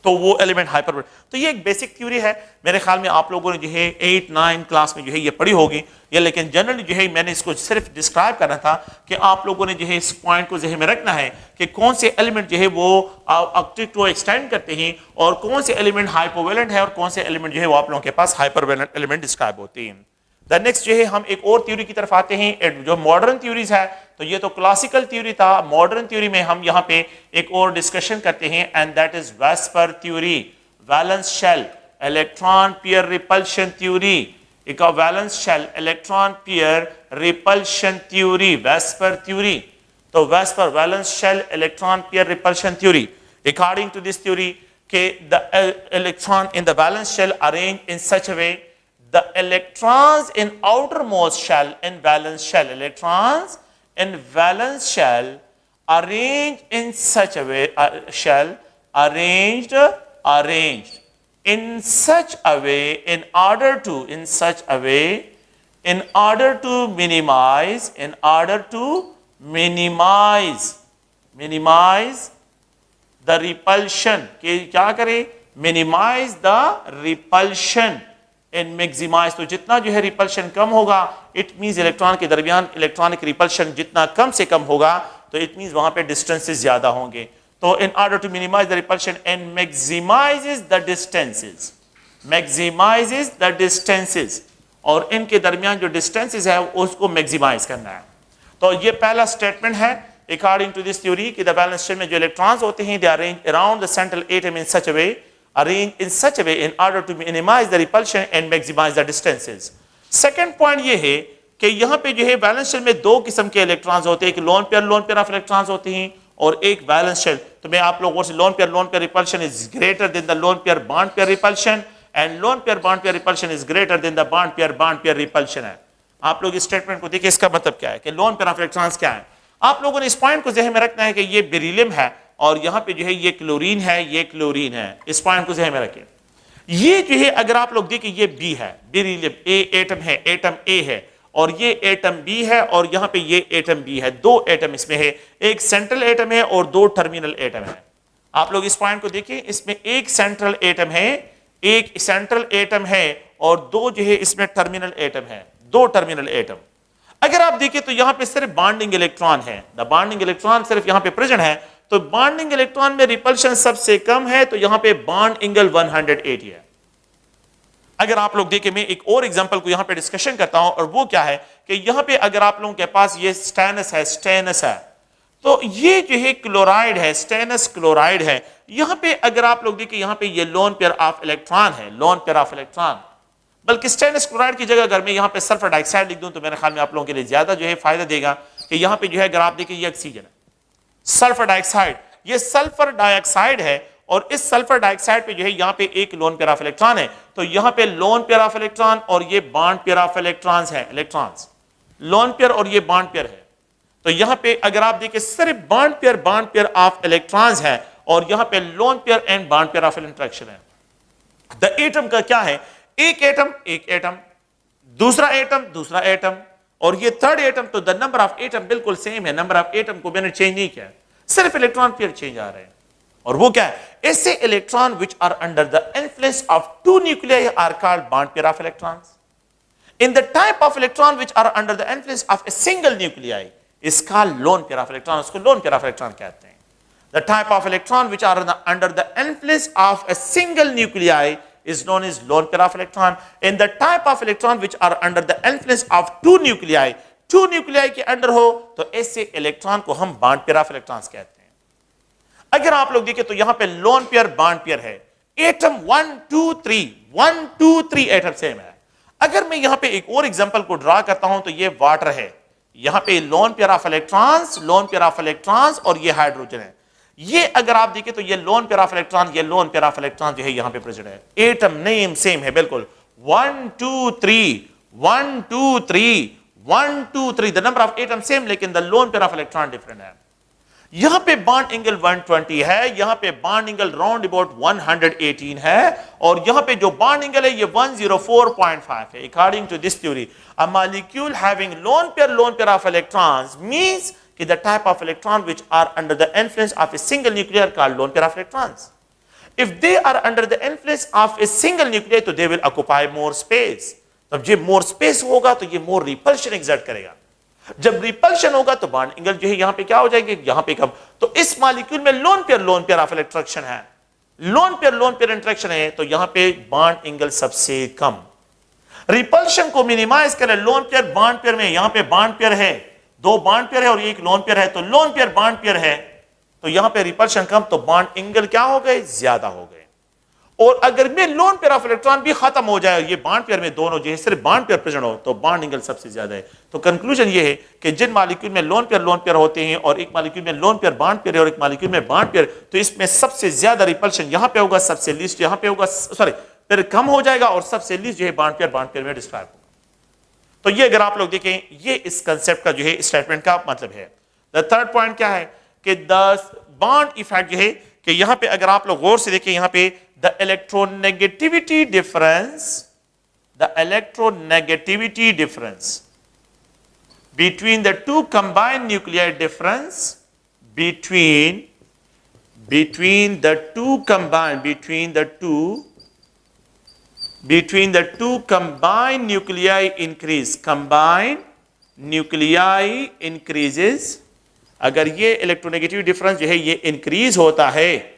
तो वो एलिमेंट हाइपर। तो ये एक बेसिक थ्योरी है, मेरे ख्याल में आप लोगों ने जो है 8-9 क्लास में जो है ये पढ़ी होगी ये, लेकिन जनरली जो है मैंने इसको सिर्फ डिस्क्राइब करना था कि आप लोगों ने जो है इस पॉइंट को ज़हन में रखना है कि कौन से एलिमेंट जो है वो ऑक्टेट को एक्सटेंड करते हैं, और कौन से एलिमेंट हाइपोवैलेंट है, और कौन से एलिमेंट जो है वो आप लोगों के पास हाइपरवैलेंट एलिमेंट डिस्क्राइब होते हैं। द नेक्स्ट जो है हम एक और थ्योरी की तरफ आते हैं, जो मॉडर्न थ्योरीज है। तो ये तो क्लासिकल थ्योरी था, मॉडर्न थ्योरी में हम यहाँ पे एक और डिस्कशन करते हैं, and that is VSEPR theory, valence shell electron pair repulsion theory, एक valence shell electron pair repulsion theory, VSEPR theory. तो VSEPR valence shell electron pair repulsion theory, according to this theory के the electron in the valence shell arrange in such a way, the electrons in outermost shell in valence shell, electrons in valence shell arranged in such a way, arranged in such a way in order to minimize the repulsion, कि क्या करें, minimize the repulsion and maximize। तो जितना जो है repulsion कम होगा, it means electron के दरमियान इलेक्ट्रॉनिक रिपल्शन जितना कम से कम होगा, तो इट मींस वहां पे डिस्टेंसेस ज्यादा होंगे। तो in order to minimise the repulsion and maximises the distances, और इनके दरमियान जो डिस्टेंसेस है उसको मैक्सिमाइज करना है। तो ये पहला स्टेटमेंट है अकॉर्डिंग टू दिस थ्योरी कि द वैलेंस शेल में जो इलेक्ट्रॉन्स होते हैं they arrange around the central atom in such a way in order to minimize the repulsion and maximize the distances। Second point ये है कि यहाँ पे जो है वैलेंस शेल में 2 किस्म के इलेक्ट्रॉन्स होते हैं, एक लोन पेयर ऑफ इलेक्ट्रॉन्स होते हैं, और एक वैलेंस शेल। तो मैं आप लोगों से lone pair repulsion is greater than the lone pair bond pair repulsion, and lone pair bond pair repulsion is greater than the bond pair repulsion है। आप लोग इस स्टेटमेंट को देखिए, इसका मतलब क्या है कि लोन पेयर ऑफ इलेक्ट्रॉन्स क्या है। आप लोगों ने इस पॉइंट को ज़हन में रखना है कि ये बेरिलियम है, और यहाँ पे जो है ये क्लोरीन है, इस पॉइंट को ज़हन में रखें। ये जो है अगर आप लोग देखिए ये बी है, बेरिलियम एटम है, एटम ए है, और ये एटम बी है, और यहाँ पे ये एटम बी है। 2 एटम इसमें है, एक सेंट्रल एटम है और 2 टर्मिनल एटम है। आप लोग इस पॉइंट को देखिए, इसमें एक सेंट्रल एटम है, और 2 जो है इसमें टर्मिनल एटम है, 2 टर्मिनल एटम। अगर आप देखिए तो यहाँ पे सिर्फ बॉन्डिंग इलेक्ट्रॉन है, द बॉन्डिंग इलेक्ट्रॉन सिर्फ यहाँ पे प्रेजेंट है, तो बॉन्डिंग इलेक्ट्रॉन में रिपल्शन सबसे कम है, तो यहां पे बॉन्ड एंगल 180 है। अगर आप लोग देखें, मैं एक और एग्जांपल को यहां पे डिस्कशन करता हूं, और वो क्या है कि यहां पे अगर आप लोगों के पास ये स्टेनस है, तो ये जो है क्लोराइड है, स्टेनस क्लोराइड है। यहां पे अगर आप लोग देखें, यहां पे ये लोन पेयर ऑफ इलेक्ट्रॉन है, बल्कि स्टेनस क्लोराइड की जगह अगर मैं यहां पे सल्फर डाइऑक्साइड लिख दूं तो मेरे ख्याल में आप लोगों के लिए ज्यादा जो है फायदा देगा, कि यहां पे जो है अगर आप देखें ये ऑक्सीजन है, सल्फर डाइऑक्साइड, ये सल्फर डाइऑक्साइड है, और इस सल्फर डाइऑक्साइड पे जो है यहाँ पे एक लोन पेयर ऑफ इलेक्ट्रॉन है। तो यहाँ पे लोन पेयर ऑफ इलेक्ट्रॉन और ये बॉन्ड पेयर ऑफ इलेक्ट्रॉन्स है, लोन पेयर और ये बॉन्ड पेयर है। तो यहां पे अगर आप देखें सिर्फ बॉन्ड पेयर ऑफ इलेक्ट्रॉन्स है और यहां पे lone pair and bond pair of interaction है। द एटम का क्या है, एक एटम, दूसरा एटम और ये थर्ड एटम, तो द नंबर ऑफ एटम बिल्कुल सेम है, नंबर ऑफ एटम को मैंने चेंज नहीं किया, सिर्फ इलेक्ट्रॉन पेयर चेंज आ रहे हैं। और वो क्या है, ऐसे electron which are under the influence of two nuclei are called bond pair of electrons. In the type of electron which are under the influence of a single nuclei is called lone pair of electron. उसको lone pair of electron कहते हैं। The type of electron which are under the influence of a single nuclei is known as lone pair of electron. In the type of electron which are under the influence of two nuclei के under हो तो ऐसे electron को हम bond pair of electrons कहते हैं। अगर आप लोग देखें तो यहां पे lone pair bond pair है, एटम 1 2 3 एटम सेम है। अगर मैं यहां पे एक और एग्जांपल को ड्रा करता हूं तो ये वाटर है, यहां पे लोन पेयर ऑफ इलेक्ट्रॉन्स और ये हाइड्रोजन है। ये अगर आप देखें तो ये लोन पेयर ऑफ इलेक्ट्रॉन जो है यहां पे प्रेजेंट है। एटम नेम सेम है बिल्कुल, 1 2 3 the number of atom same, लेकिन the lone pair of electron different है। यहां पे बॉन्ड एंगल 120 है, यहां पे बॉन्ड एंगल राउंड अबाउट 118 है और यहां पे जो बॉन्ड एंगल है ये 104.5 है। According to this theory a molecule having lone pair of electrons means कि the type of electron which are under the influence of a single nuclear called lone pair of electrons. If they are under the influence of a single nuclear तो they will occupy more space. तब जब more space होगा तो ये मोर repulsion exert करेगा। जब repulsion होगा तो बॉन्ड एंगल जो है यहां पे क्या हो जाएगी, यहां पे कम। तो इस मॉलिक्यूल में लोन पेयर ऑफ इंटरेक्शन है, लोन पेयर इंटरेक्शन है, तो यहां पे बॉन्ड एंगल सबसे कम। रिपल्शन को मिनिमाइज करें, लोन पेयर बॉन्ड पेयर में, यहां पे बॉन्ड पेयर है, दो बॉन्ड पेयर है और एक लोन पेयर है, तो लोन पेयर बॉन्ड पेयर है तो यहां पे रिपल्शन कम, तो बॉन्ड एंगल क्या हो गए, ज्यादा हो गए। और अगर में लोन पेयर ऑफ इलेक्ट्रॉन भी खत्म हो जाए, ये बॉन्ड पेयर में दोनों जो है सिर्फ बॉन्ड पेयर प्रेजेंट हो तो बॉन्ड एंगल सबसे ज्यादा है। तो कंक्लूजन ये है कि जिन मॉलिक्यूल में लोन पेयर होते हैं और एक मॉलिक्यूल में लोन पेयर बॉन्ड पेयर है और एक मॉलिक्यूल में बॉन्ड पेयर, तो इसमें सबसे ज्यादा रिपल्शन यहां पे होगा, सबसे लीस्ट यहां पे होगा, सॉरी फिर कम हो जाएगा और सबसे लीस्ट जो है बॉन्ड पेयर में डिस्क्राइब होगा। तो ये अगर आप लोग देखें, ये इस कंसेप्ट का जो है स्टेटमेंट का मतलब है। द थर्ड पॉइंट क्या है कि द बॉन्ड इफेक्ट जो है कि यहां पे अगर आप लोग गौर से देखें, यहां पे the electronegativity difference between the two combined nuclei difference between the two combined nuclei increases। अगर ये इलेक्ट्रोनेगेटिव डिफरेंस जो है ये इंक्रीज होता है,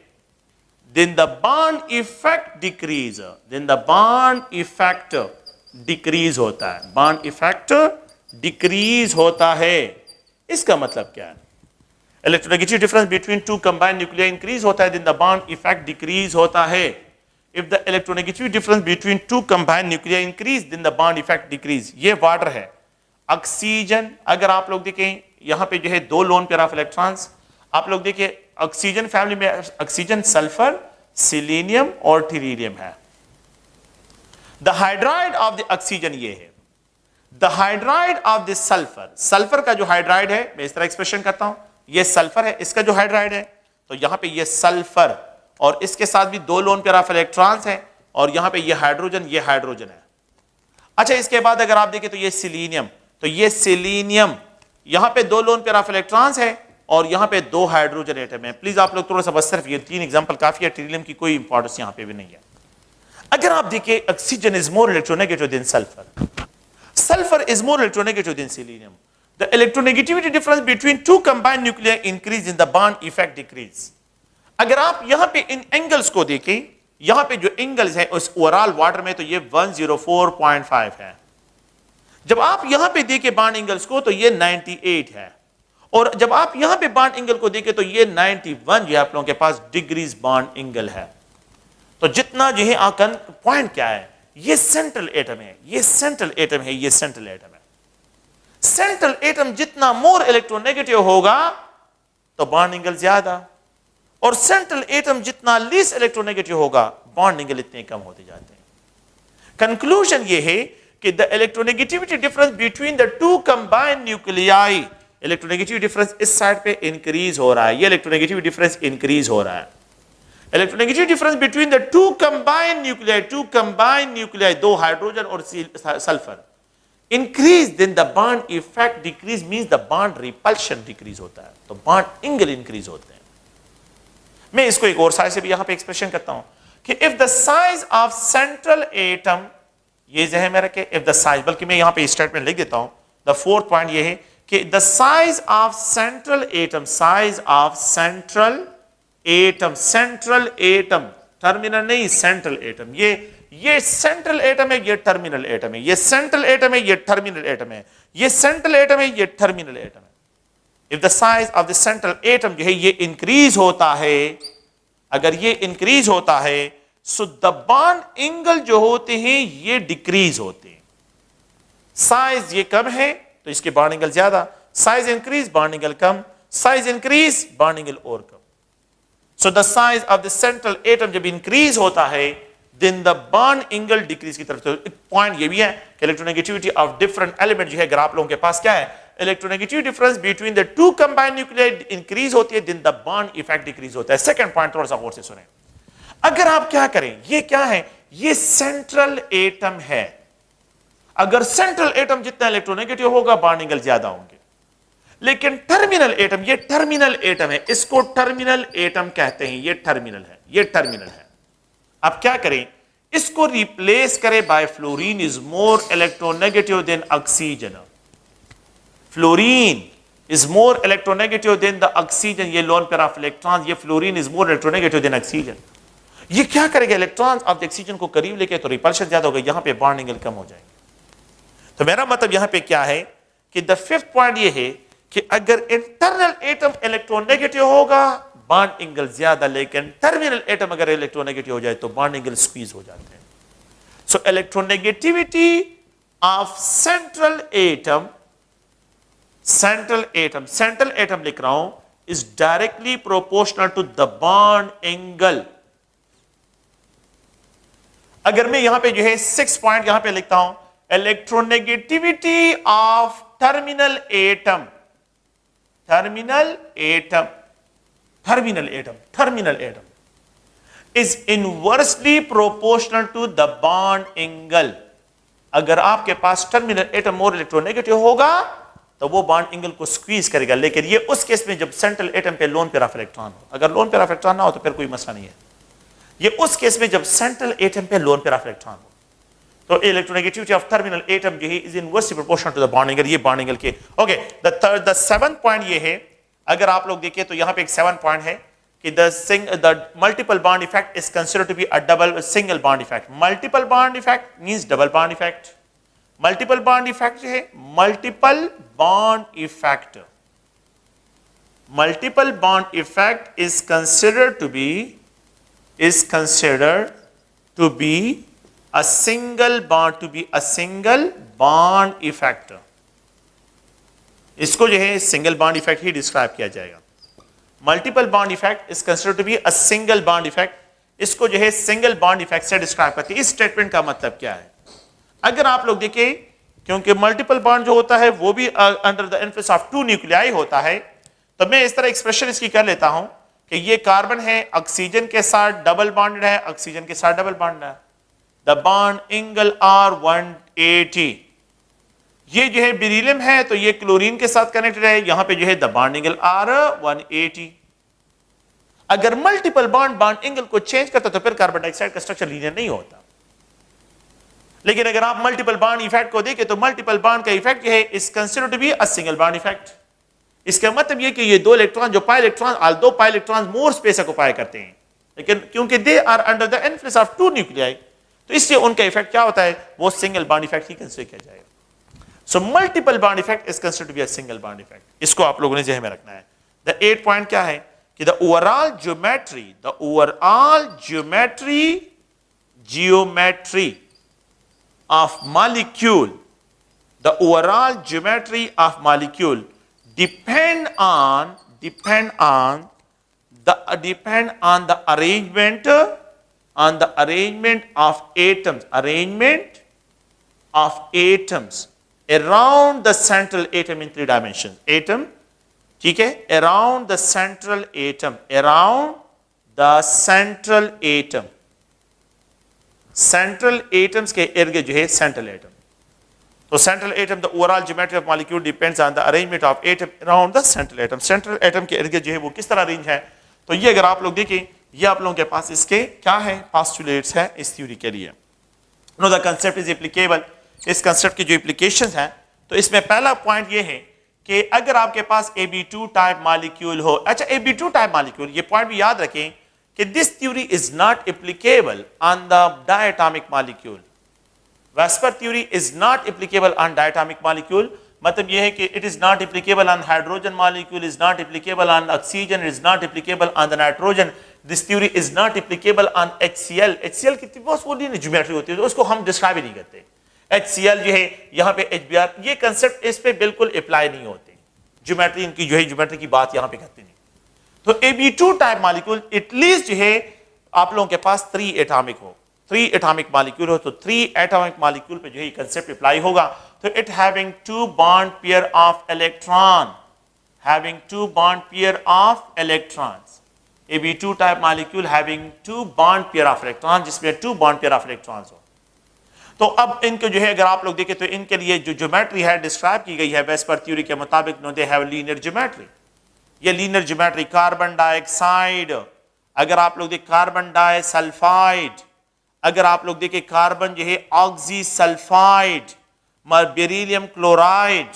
then the bond effect decrease होता है, bond effect decrease होता है। इसका मतलब क्या है, electronegative difference between two combined nuclei increase होता है, then the bond effect decrease होता है। if the electronegativity difference between two combined nuclei increase then the bond effect decrease। ये वाटर है, ऑक्सीजन अगर आप लोग देखें यहां पे जो है दो लोन पेयर ऑफ इलेक्ट्रॉन्स, आप लोग देखिए ऑक्सीजन फैमिली में ऑक्सीजन, सल्फर, सिलीनियम और टीरियम है। The hydride of the oxygen ये है, the hydride of the sulphur, sulphur का जो हाइड्राइड है, मैं इस तरह एक्सप्रेशन करता हूं, ये सल्फर है, इसका जो हाइड्राइड है, तो यहां पे ये सल्फर और इसके साथ भी दो लोन पेयर ऑफ इलेक्ट्रॉन्स हैं और यहां पे ये हाइड्रोजन है। अच्छा, इसके बाद अगर आप देखें तो ये सिलीनियम, तो ये सिलीनियम यहां पे दो लोन पेयर ऑफ इलेक्ट्रॉन्स है और यहां पे दो हाइड्रोजन एटम है। प्लीज आप लोग थोड़ा सा बस सिर्फ ये तीन एग्जांपल काफी है, टीरियम की कोई इंपॉर्टेंस यहां पे भी नहीं है। अगर आप देखिए oxygen is more electronegative then sulphur, sulphur is more electronegative then selenium. The electronegativity difference between two combined nuclear increase in the bond effect decrease. अगर आप यहां पे इन एंगल्स को देखें, यहां पे जो एंगल्स है उस ओवरऑल वाटर में, तो ये 104.5 है। जब आप यहां पे देखें बॉन्ड एंगल्स को तो ये 98 है और जब आप यहां पे बॉन्ड एंगल को देखें तो ये 91 जो आप लोगों के पास डिग्रीज बॉन्ड एंगल है। तो जितना जो है आकन पॉइंट क्या है, ये सेंट्रल एटम है, ये सेंट्रल एटम है, ये सेंट्रल एटम है। सेंट्रल एटम जितना मोर इलेक्ट्रोनेगेटिव होगा तो बॉन्ड एंगल ज्यादा, और सेंट्रल एटम जितना लीस्ट इलेक्ट्रोनेगेटिव होगा बॉन्ड एंगल इतने कम होते जाते हैं। कंक्लूजन ये है कि the electronegativity difference between the two combined nuclei electronegative difference इस साइड पे इंक्रीज हो रहा है, ये इलेक्ट्रोनेगेटिव डिफरेंस इंक्रीज हो रहा है। Electronegative difference between the two combined nuclei, दो हाइड्रोजन और sulphur increase, then the bond effect decrease, means the bond repulsion decrease होता है, तो बॉन्ड एंगल इंक्रीज होते हैं। मैं इसको एक और साइज से भी यहां पे एक्सप्रेशन करता हूं कि if the size of central atom, ये जहन में रखे, इफ द साइज, बल्कि मैं यहां पे स्टेटमेंट लिख देता हूं, द फोर्थ पॉइंट ये है कि the size of central atom, size of central atom, terminal नहीं, सेंट्रल एटम, ये सेंट्रल एटम है, ये टर्मिनल एटम है, ये सेंट्रल एटम है, ये टर्मिनल एटम है, ये सेंट्रल एटम है, ये टर्मिनल एटम है। If the size of the central atom जो है ये इंक्रीज होता है, अगर ये इंक्रीज होता है, सो द बॉन्ड एंगल जो होते हैं ये डिक्रीज होते हैं। साइज ये कम है तो इसके बॉन्ड एंगल ज्यादा, साइज इंक्रीज बॉन्ड एंगल कम, साइज इंक्रीज बॉन्ड एंगल और कम। So the size of the central atom जब इंक्रीज होता है, then the bond angle decrease की तरफ। तो एक पॉइंट ये भी है कि इलेक्ट्रोनेगेटिविटी ऑफ डिफरेंट एलिमेंट जो है, अगर आप लोगों के पास क्या है, electronegative difference between the two combined nuclei increase होती है, then the bond effect decrease होता है। सेकंड पॉइंट थोड़ा सा गौर से सुने, अगर आप क्या करें, ये क्या है, ये सेंट्रल एटम है, अगर सेंट्रल एटम जितना इलेक्ट्रोनेगेटिव होगा बॉन्ड एंगल ज्यादा होंगे, लेकिन टर्मिनल एटम, ये टर्मिनल एटम है, इसको टर्मिनल एटम कहते हैं, ये टर्मिनल है, ये टर्मिनल है। आप क्या करें, इसको रिप्लेस करें by fluorine is more electronegative than oxygen, fluorine is more electronegative than the oxygen, ये lone pair of electrons, ये fluorine is more electronegative than oxygen। ये क्या करेगा, इलेक्ट्रॉन्स ऑफ ऑक्सीजन को करीब लेके तो रिपल्शन ज्यादा होगा, यहां पे बॉन्ड एंगल कम हो जाएंगे। तो मेरा मतलब यहां पे क्या है कि द फिफ्थ पॉइंट ये है कि अगर इंटरनल एटम इलेक्ट्रोनेगेटिव होगा बॉन्ड एंगल ज्यादा, लेकिन टर्मिनल एटम अगर इलेक्ट्रोनेगेटिव हो जाए तो बॉन्ड एंगल स्क्वीज हो जाते हैं। सो इलेक्ट्रोनेगेटिविटी ऑफ सेंट्रल एटम लिख रहा हूं, is directly proportional to the bond angle। अगर मैं यहां पे जो है 6 पॉइंट यहां पे लिखता हूं, electronegativity of terminal atom is inversely proportional to the bond angle। अगर आपके पास टर्मिनल एटम मोर इलेक्ट्रोनेगेटिव होगा तो वो बॉन्ड एंगल को स्क्वीज करेगा, लेकिन ये उस केस में जब सेंट्रल एटम पे लोन पेयर ऑफ इलेक्ट्रॉन हो, अगर लोन पेयर ऑफ इलेक्ट्रॉन ना हो तो फिर कोई मसला नहीं है। ये उस केस में जब सेंट्रल एटम पे लोन पेयर ऑफ इलेक्ट्रॉन हो, तो इलेक्ट्रोनेगेटिविटी ऑफ टर्मिनल एटम जो है is inversely proportional to the bond angle, ये बॉन्ड एंगल के। ओके, द सेवंथ पॉइंट ये है, अगर आप लोग देखिए तो यहां पे एक 7 पॉइंट है कि the multiple bond effect is considered to be a double single bond effect. Multiple bond effect means double bond effect. Multiple bond effect है, multiple bond effect is considered to be a single bond effect। इसको जो है single bond effect ही describe किया जाएगा। Multiple bond effect is considered to be a single bond effect, इसको जो है सिंगल बॉन्ड इफेक्ट से डिस्क्राइब करते हैं। इस स्टेटमेंट का मतलब क्या है, अगर आप लोग देखिए, क्योंकि मल्टीपल बॉन्ड जो होता है वो भी under the influence of two nuclei होता है, तो मैं इस तरह एक्सप्रेशन इसकी कर लेता हूं कि ये कार्बन है, ऑक्सीजन के साथ डबल बॉन्डेड है, ऑक्सीजन के साथ डबल बॉन्ड है, द बॉन्ड एंगल आर 180। ये जो है बेरिलियम है तो ये क्लोरीन के साथ कनेक्टेड है, यहां पे जो है द बॉन्ड एंगल आर 180। अगर मल्टीपल बॉन्ड एंगल को चेंज करता तो फिर कार्बन डाइऑक्साइड का स्ट्रक्चर लीनियर नहीं होता। लेकिन अगर आप मल्टीपल बॉन्ड इफेक्ट को देखें तो मल्टीपल बॉन्ड का इफेक्ट जो है is considered to be a single bond effect. इसका मतलब ये कि ये दो इलेक्ट्रॉन जो पाई इलेक्ट्रॉन, दो pi electron more space occupy करते हैं, लेकिन क्योंकि they are under the influence of two nuclei तो इसलिए उनका इफेक्ट क्या होता है, वो सिंगल बॉन्ड इफेक्ट ही कंसीडर किया जाएगा। So multiple bond effect is considered to be a single bond effect. इसको आप लोगों ने ज़हन में रखना है। द 8 पॉइंट क्या है कि the overall geometry of molecule, the overall geometry of molecule depend on the arrangement of atoms around the central atom in 3 dimensions. Atom ठीक है, around the central atom, around the central atom, central atoms के इर्द गिर्द जो है central atom. तो central atom, the overall geometry of molecule depends on the arrangement of atom around the central atom. Central atom के इर्द गिर्द जो है वो किस तरह अरेंज है। तो ये अगर आप लोग देखें, ये आप लोगों के पास इसके क्या है, पोस्टुलेट्स है इस थ्योरी के लिए। Know the concept is applicable, इस कंसेप्ट की जो एप्लीकेशंस हैं, तो इसमें पहला पॉइंट ये है कि अगर आपके पास Ab2 टाइप मॉलिक्यूल हो, अच्छा Ab2 टाइप मॉलिक्यूल, ये पॉइंट भी याद रखें कि this theory is not applicable on the diatomic molecule. VSEPR theory is not applicable on diatomic molecule, मतलब यह है कि it is not applicable on hydrogen molecule, is not applicable on oxygen, is not applicable on the nitrogen. This theory is not applicable on HCl। HCl की बहुत वो geometry होती है, तो उसको हम डिस्क्राइब ही नहीं करते। HCl जो है, यहाँ पे HBr, ये कंसेप्ट इस पे बिल्कुल अप्लाई नहीं होते, ज्योमेट्री इनकी जो है ज्योमेट्री की बात यहाँ पे करते नहीं। तो Ab2 टाइप मॉलिक्यूल एटलीस्ट जो है आप लोगों के पास 3 एटॉमिक हो, 3 एटॉमिक मॉलिक्यूल हो, तो 3 एटॉमिक मॉलिक्यूल पे जो है कंसेप्ट अप्लाई होगा। तो it having 2 bond pair of electron, having 2 bond pair of electrons. Ab2 type molecule having 2 bond pair of electron, जिसमें 2 बॉन्ड पेयर ऑफ इलेक्ट्रॉन्स हो। तो अब इनको जो है अगर आप लोग देखें तो इनके लिए जो ज्योमेट्री है डिस्क्राइब की गई है वेस्पर थ्योरी के मुताबिक, no they have linear geometry. ये लीनियर ज्योमेट्री, कार्बन डाइऑक्साइड, अगर आप लोग देखें कार्बन डाइसल्फाइड, अगर आप लोग देखें कार्बन जो है ऑक्सी सल्फाइड, बेरिलियम क्लोराइड,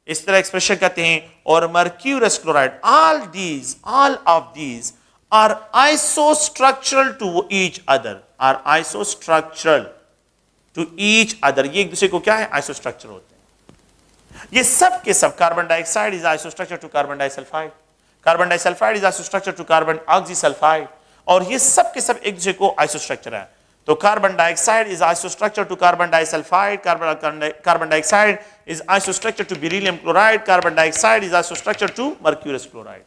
इस तरह एक्सप्रेशन कहते हैं, और mercurous chloride, all of these are isostructural to each other, are isostructural to each other, ये एक दूसरे को क्या है, आइसोस्ट्रक्चर होते हैं। ये सब के सब, carbon dioxide is isostructure to carbon disulphide, carbon disulphide is isostructure to carbon oxysulphide, और ये सब के सब एक दूसरे को आइसोस्ट्रक्चर है। तो carbon dioxide is isostructure to carbon disulphide, carbon dioxide is isostructure to beryllium chloride, carbon dioxide is isostructure to mercurous chloride.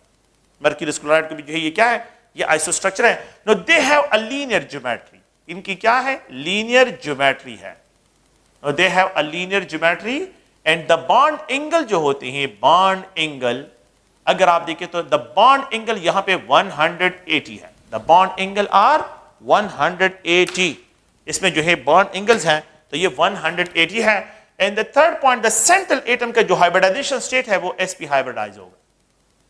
Mercurous chloride को भी जो है ये क्या है, ये आइसोस्ट्रक्चर है। No they have a linear geometry, इनकी क्या है, लीनियर ज्योमेट्री है। They have a linear geometry and the bond angle जो होते हैं, बॉन्ड एंगल अगर आप देखें तो द बॉन्ड एंगल यहां पे 180 है, द बॉन्ड एंगल आर 180, इसमें जो है बॉन्ड एंगल्स हैं, तो ये 180 है। And the third point, the central atom का जो हाइब्रिडाइजेशन स्टेट है वो sp हाइब्रिडाइज होगा।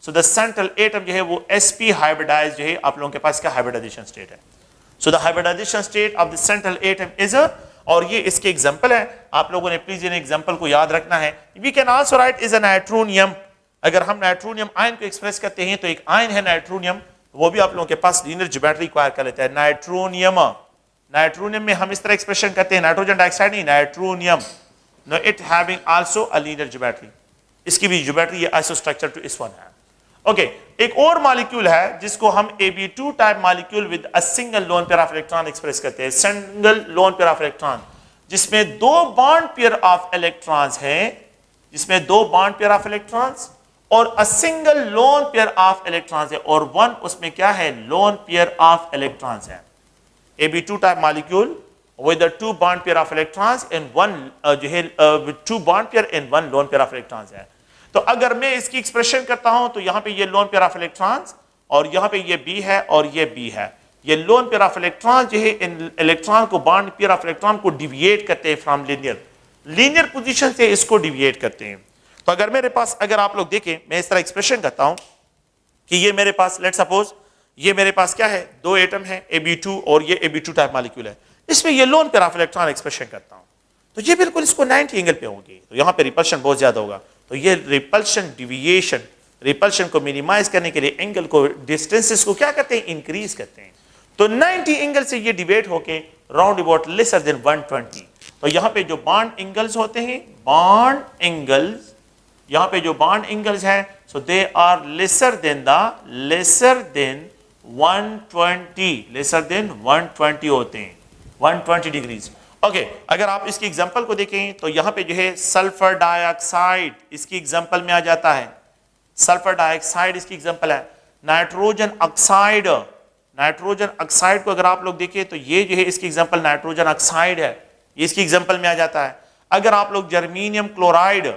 सो द सेंट्रल एटम जो है वो sp हाइब्रिडाइज जो है आप लोगों के पास क्या हाइब्रिडाइजेशन स्टेट है। So the hybridization state of the central atom is और ये इसके एग्जांपल है, आप लोगों ने प्लीज इन एग्जांपल को याद रखना है। We can also write is a nitronium, अगर हम नाइट्रोनियम आयन को एक्सप्रेस करते हैं तो एक आयन है नाइट्रोनियम, वो भी आप लोगों के पास लीनियर ज्योमेट्री रिक्वायर कर लेता है। नाइट्रोनियम, नाइट्रोनियम में हम इस तरह एक्सप्रेशन करते हैं, नाइट्रोजन डाइऑक्साइड नहीं, nitronium, no it having also a linear geometry, इसकी भी ज्योमेट्री ये आइसोस्ट्रक्चर टू इस वन है। ओके, एक और मॉलिक्यूल है जिसको हम Ab2 type molecule with a single lone pair of electron express करते हैं, single lone pair of electron, जिसमें 2 बॉन्ड पेयर ऑफ इलेक्ट्रॉन्स हैं, जिसमें 2 बॉन्ड पेयर ऑफ इलेक्ट्रॉन्स और अ single lone pair of electrons है, और 1 उसमें क्या है, लोन पेयर ऑफ इलेक्ट्रॉन्स है। Ab2 type molecule with the 2 bond pair of electrons and 1 जो है with 2 bond pair and 1 lone pair of electrons है। तो अगर मैं इसकी एक्सप्रेशन करता हूं तो यहां पे ये लोन पेयर ऑफ इलेक्ट्रॉन्स और यहां पे ये B है और ये B है, ये लोन पेयर ऑफ इलेक्ट्रॉन जो है इन इलेक्ट्रॉन को, बॉन्ड पेयर ऑफ इलेक्ट्रॉन को डिविएट करते हैं फ्रॉम लीनियर पोजीशन से इसको डिविएट करते हैं। तो अगर मेरे पास, अगर आप लोग देखें, मैं इस तरह एक्सप्रेशन करता हूं कि ये मेरे पास, लेट सपोज ये मेरे पास क्या है, 2 एटम है Ab2 और ये Ab2 टाइप मॉलिक्यूल है, इसमें ये loan pair of electron expression करता हूं तो ये बिल्कुल इसको 90 एंगल पे होगी, तो यहां पे रिपल्शन बहुत ज्यादा होगा। तो ये रिपल्शन डिविएशन, रिपल्शन को मिनिमाइज करने के लिए एंगल को, डिस्टेंसेस को क्या करते हैं, इंक्रीज करते हैं। तो 90 एंगल से ये डिवेट होके राउंड अबाउट लेसर देन 120। तो यहां पे जो बॉन्ड एंगल्स होते हैं, बॉन्ड एंगल्स, यहां पे जो बॉन्ड एंगल्स हैं, so they are lesser than 120, lesser than 120 होते हैं, 120 डिग्रीज। ओके, अगर आप इसकी एग्जांपल को देखें तो यहां पे जो है सल्फर डाइऑक्साइड इसकी एग्जांपल में आ जाता है, सल्फर डाइऑक्साइड इसकी एग्जांपल है। नाइट्रोजन ऑक्साइड, नाइट्रोजन ऑक्साइड को अगर आप लोग देखें तो ये जो है इसकी एग्जांपल नाइट्रोजन ऑक्साइड है, ये इसकी एग्जांपल में आ जाता है। अगर आप लोग जर्मीनियम क्लोराइड,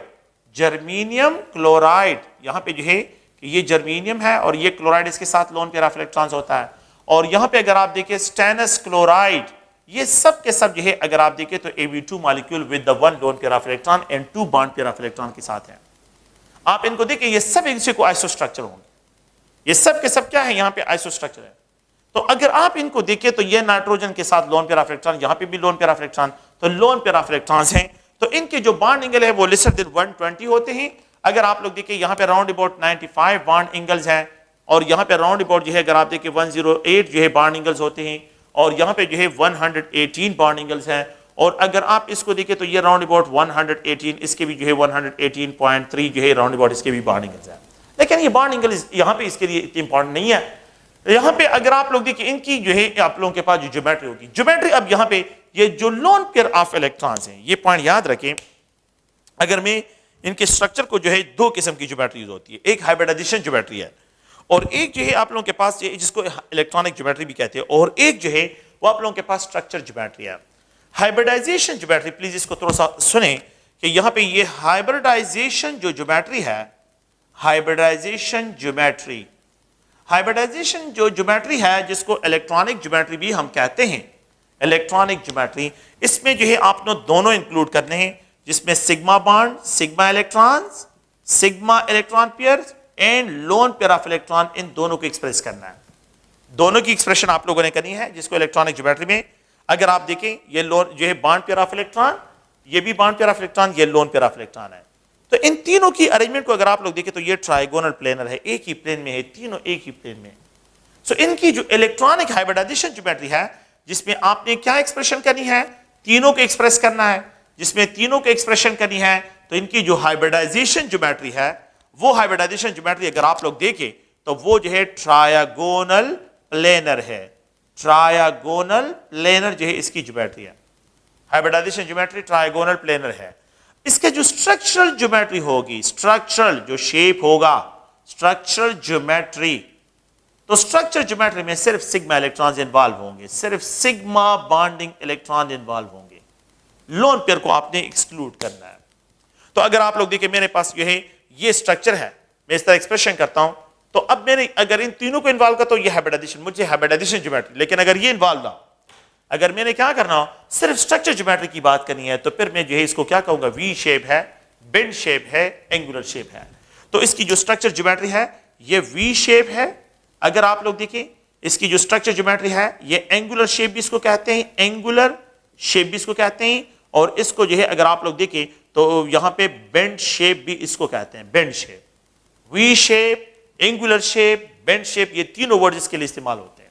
जर्मीनियम क्लोराइड, यहां पे जो है कि ये जर्मीनियम है और ये क्लोराइड इसके साथ लोन पेयर ऑफ इलेक्ट्रॉन्स होता है। और यहाँ पे अगर आप देखें स्टेनस क्लोराइड, ये सब के सब जो है अगर आप देखें तो Ab2 molecule with the 1 loan pair of electron and 2 bond pair of electron के साथ है। आप इनको देखें ये सब एक दूसरे को आइसोस्ट्रक्चर होंगे, ये सब के सब क्या है यहाँ पे आइसोस्ट्रक्चर है। तो अगर आप इनको देखें तो ये नाइट्रोजन के साथ लोन पेयर ऑफ इलेक्ट्रॉन, यहाँ पे भी लोन पेयर ऑफ इलेक्ट्रॉन, तो लोन पेयर ऑफ इलेक्ट्रॉन्स हैं। तो इनके जो बॉन्ड एंगल है वो लेसर देन 120 होते हैं। अगर आप लोग देखें यहाँ पे राउंड अबाउट 95 बॉन्ड एंगल्स हैं और यहाँ पे राउंड अबाउट जो है अगर आप देखें 108 जो है बॉन्ड एंगल्स होते हैं और यहाँ पे जो है 118 बॉन्ड एंगल्स हैं। और अगर आप इसको देखें तो ये राउंड अबाउट 118, इसके भी जो है 118.3 जो है राउंड अबाउट इसके भी बॉन्ड एंगल्स हैं। लेकिन ये बॉन्ड एंगल यहाँ पे इसके लिए इतनी इंपॉर्टेंट नहीं है। यहाँ पे अगर आप लोग देखिए इनकी जो है आप लोगों के पास जो ज्योमेट्री होगी, ज्योमेट्री अब यहाँ पे ये जो लोन पेयर ऑफ इलेक्ट्रॉन्स हैं, ये पॉइंट याद रखें। अगर मैं इनके स्ट्रक्चर को जो है दो किस्म की ज्योमेट्री यूज होती है, एक हाइब्रिडाइजेशन ज्योमेट्री है और एक जो है आप लोगों के पास जिसको इलेक्ट्रॉनिक ज्योमेट्री भी कहते हैं, और एक जो है वो आप लोगों के पास स्ट्रक्चर ज्योमेट्री है। हाइब्रिडाइजेशन ज्योमेट्री, प्लीज इसको थोड़ा सा सुने कि यहाँ पे ये हाइब्रिडाइजेशन जो ज्योमेट्री है, हाइब्रिडाइजेशन ज्योमेट्री, हाइब्रिडाइजेशन जो ज्योमेट्री है जिसको इलेक्ट्रॉनिक ज्योमेट्री भी हम कहते हैं, इलेक्ट्रॉनिक ज्योमेट्री, इसमें जो है आपने दोनों इंक्लूड करने हैं, जिसमें sigma bond, sigma electrons, sigma electron pairs and lone pair of electron, इन दोनों को एक्सप्रेस करना है। दोनों की एक्सप्रेशन आप लोगों ने करनी है, जिसको इलेक्ट्रॉनिक ज्योमेट्री में अगर आप देखें ये लोन जो है बॉन्ड पेयर ऑफ इलेक्ट्रॉन, ये भी बॉन्ड पेयर ऑफ इलेक्ट्रॉन, ये लोन पेयर ऑफ इलेक्ट्रॉन है। तो इन तीनों की अरेंजमेंट को अगर आप लोग देखें तो ये ट्राइगोनल प्लेनर है, एक ही प्लेन में है, तीनों एक ही प्लेन में। सो इनकी जो इलेक्ट्रॉनिक हाइब्रिडाइजेशन ज्योमेट्री है जिसमें आपने क्या एक्सप्रेशन करनी है, तीनों को एक्सप्रेस करना है, जिसमें तीनों को एक्सप्रेशन करनी है, तो इनकी जो हाइब्रिडाइजेशन ज्योमेट्री है वो हाइब्रिडाइजेशन ज्योमेट्री अगर आप लोग देखें तो वो जो है ट्रायगोनल प्लेनर है, ट्रायगोनल प्लेनर जो है इसकी ज्योमेट्री है। हाइब्रिडाइजेशन ज्योमेट्री ट्रायगोनल प्लेनर है। इसके जो स्ट्रक्चरल ज्योमेट्री होगी, स्ट्रक्चरल जो शेप होगा, स्ट्रक्चरल ज्योमेट्री, तो स्ट्रक्चर ज्योमेट्री में सिर्फ सिग्मा इलेक्ट्रॉन्स इन्वॉल्व होंगे, सिर्फ सिग्मा बॉन्डिंग इलेक्ट्रॉन इन्वॉल्व होंगे, लोन पेयर को आपने एक्सक्लूड करना है। तो अगर आप लोग देखिए मेरे पास जो है ये स्ट्रक्चर है, मैं इस तरह एक्सप्रेशन करता हूं, तो अब मैंने अगर इन तीनों को इन्वॉल्व करता हूं ये हाइब्रिडाइजेशन, मुझे हाइब्रिडाइजेशन ज्योमेट्री, लेकिन अगर ये इन्वॉल्व ना, अगर मैंने क्या करना हो सिर्फ स्ट्रक्चर ज्योमेट्री की बात करनी है, तो फिर मैं जो है इसको क्या कहूंगा, वी शेप है, बेंड शेप है, एंगुलर शेप है। तो इसकी जो स्ट्रक्चर ज्योमेट्री है ये वी शेप है। अगर आप लोग देखें इसकी जो स्ट्रक्चर ज्योमेट्री है ये एंगुलर शेप भी इसको कहते हैं, एंगुलर शेप भी इसको कहते हैं, और इसको जो है अगर आप लोग देखें तो यहां पे बेंड शेप भी इसको कहते हैं, bend shape, we shape, angular shape, bend shape, ये तीनों वर्ड इसके लिए इस्तेमाल होते हैं।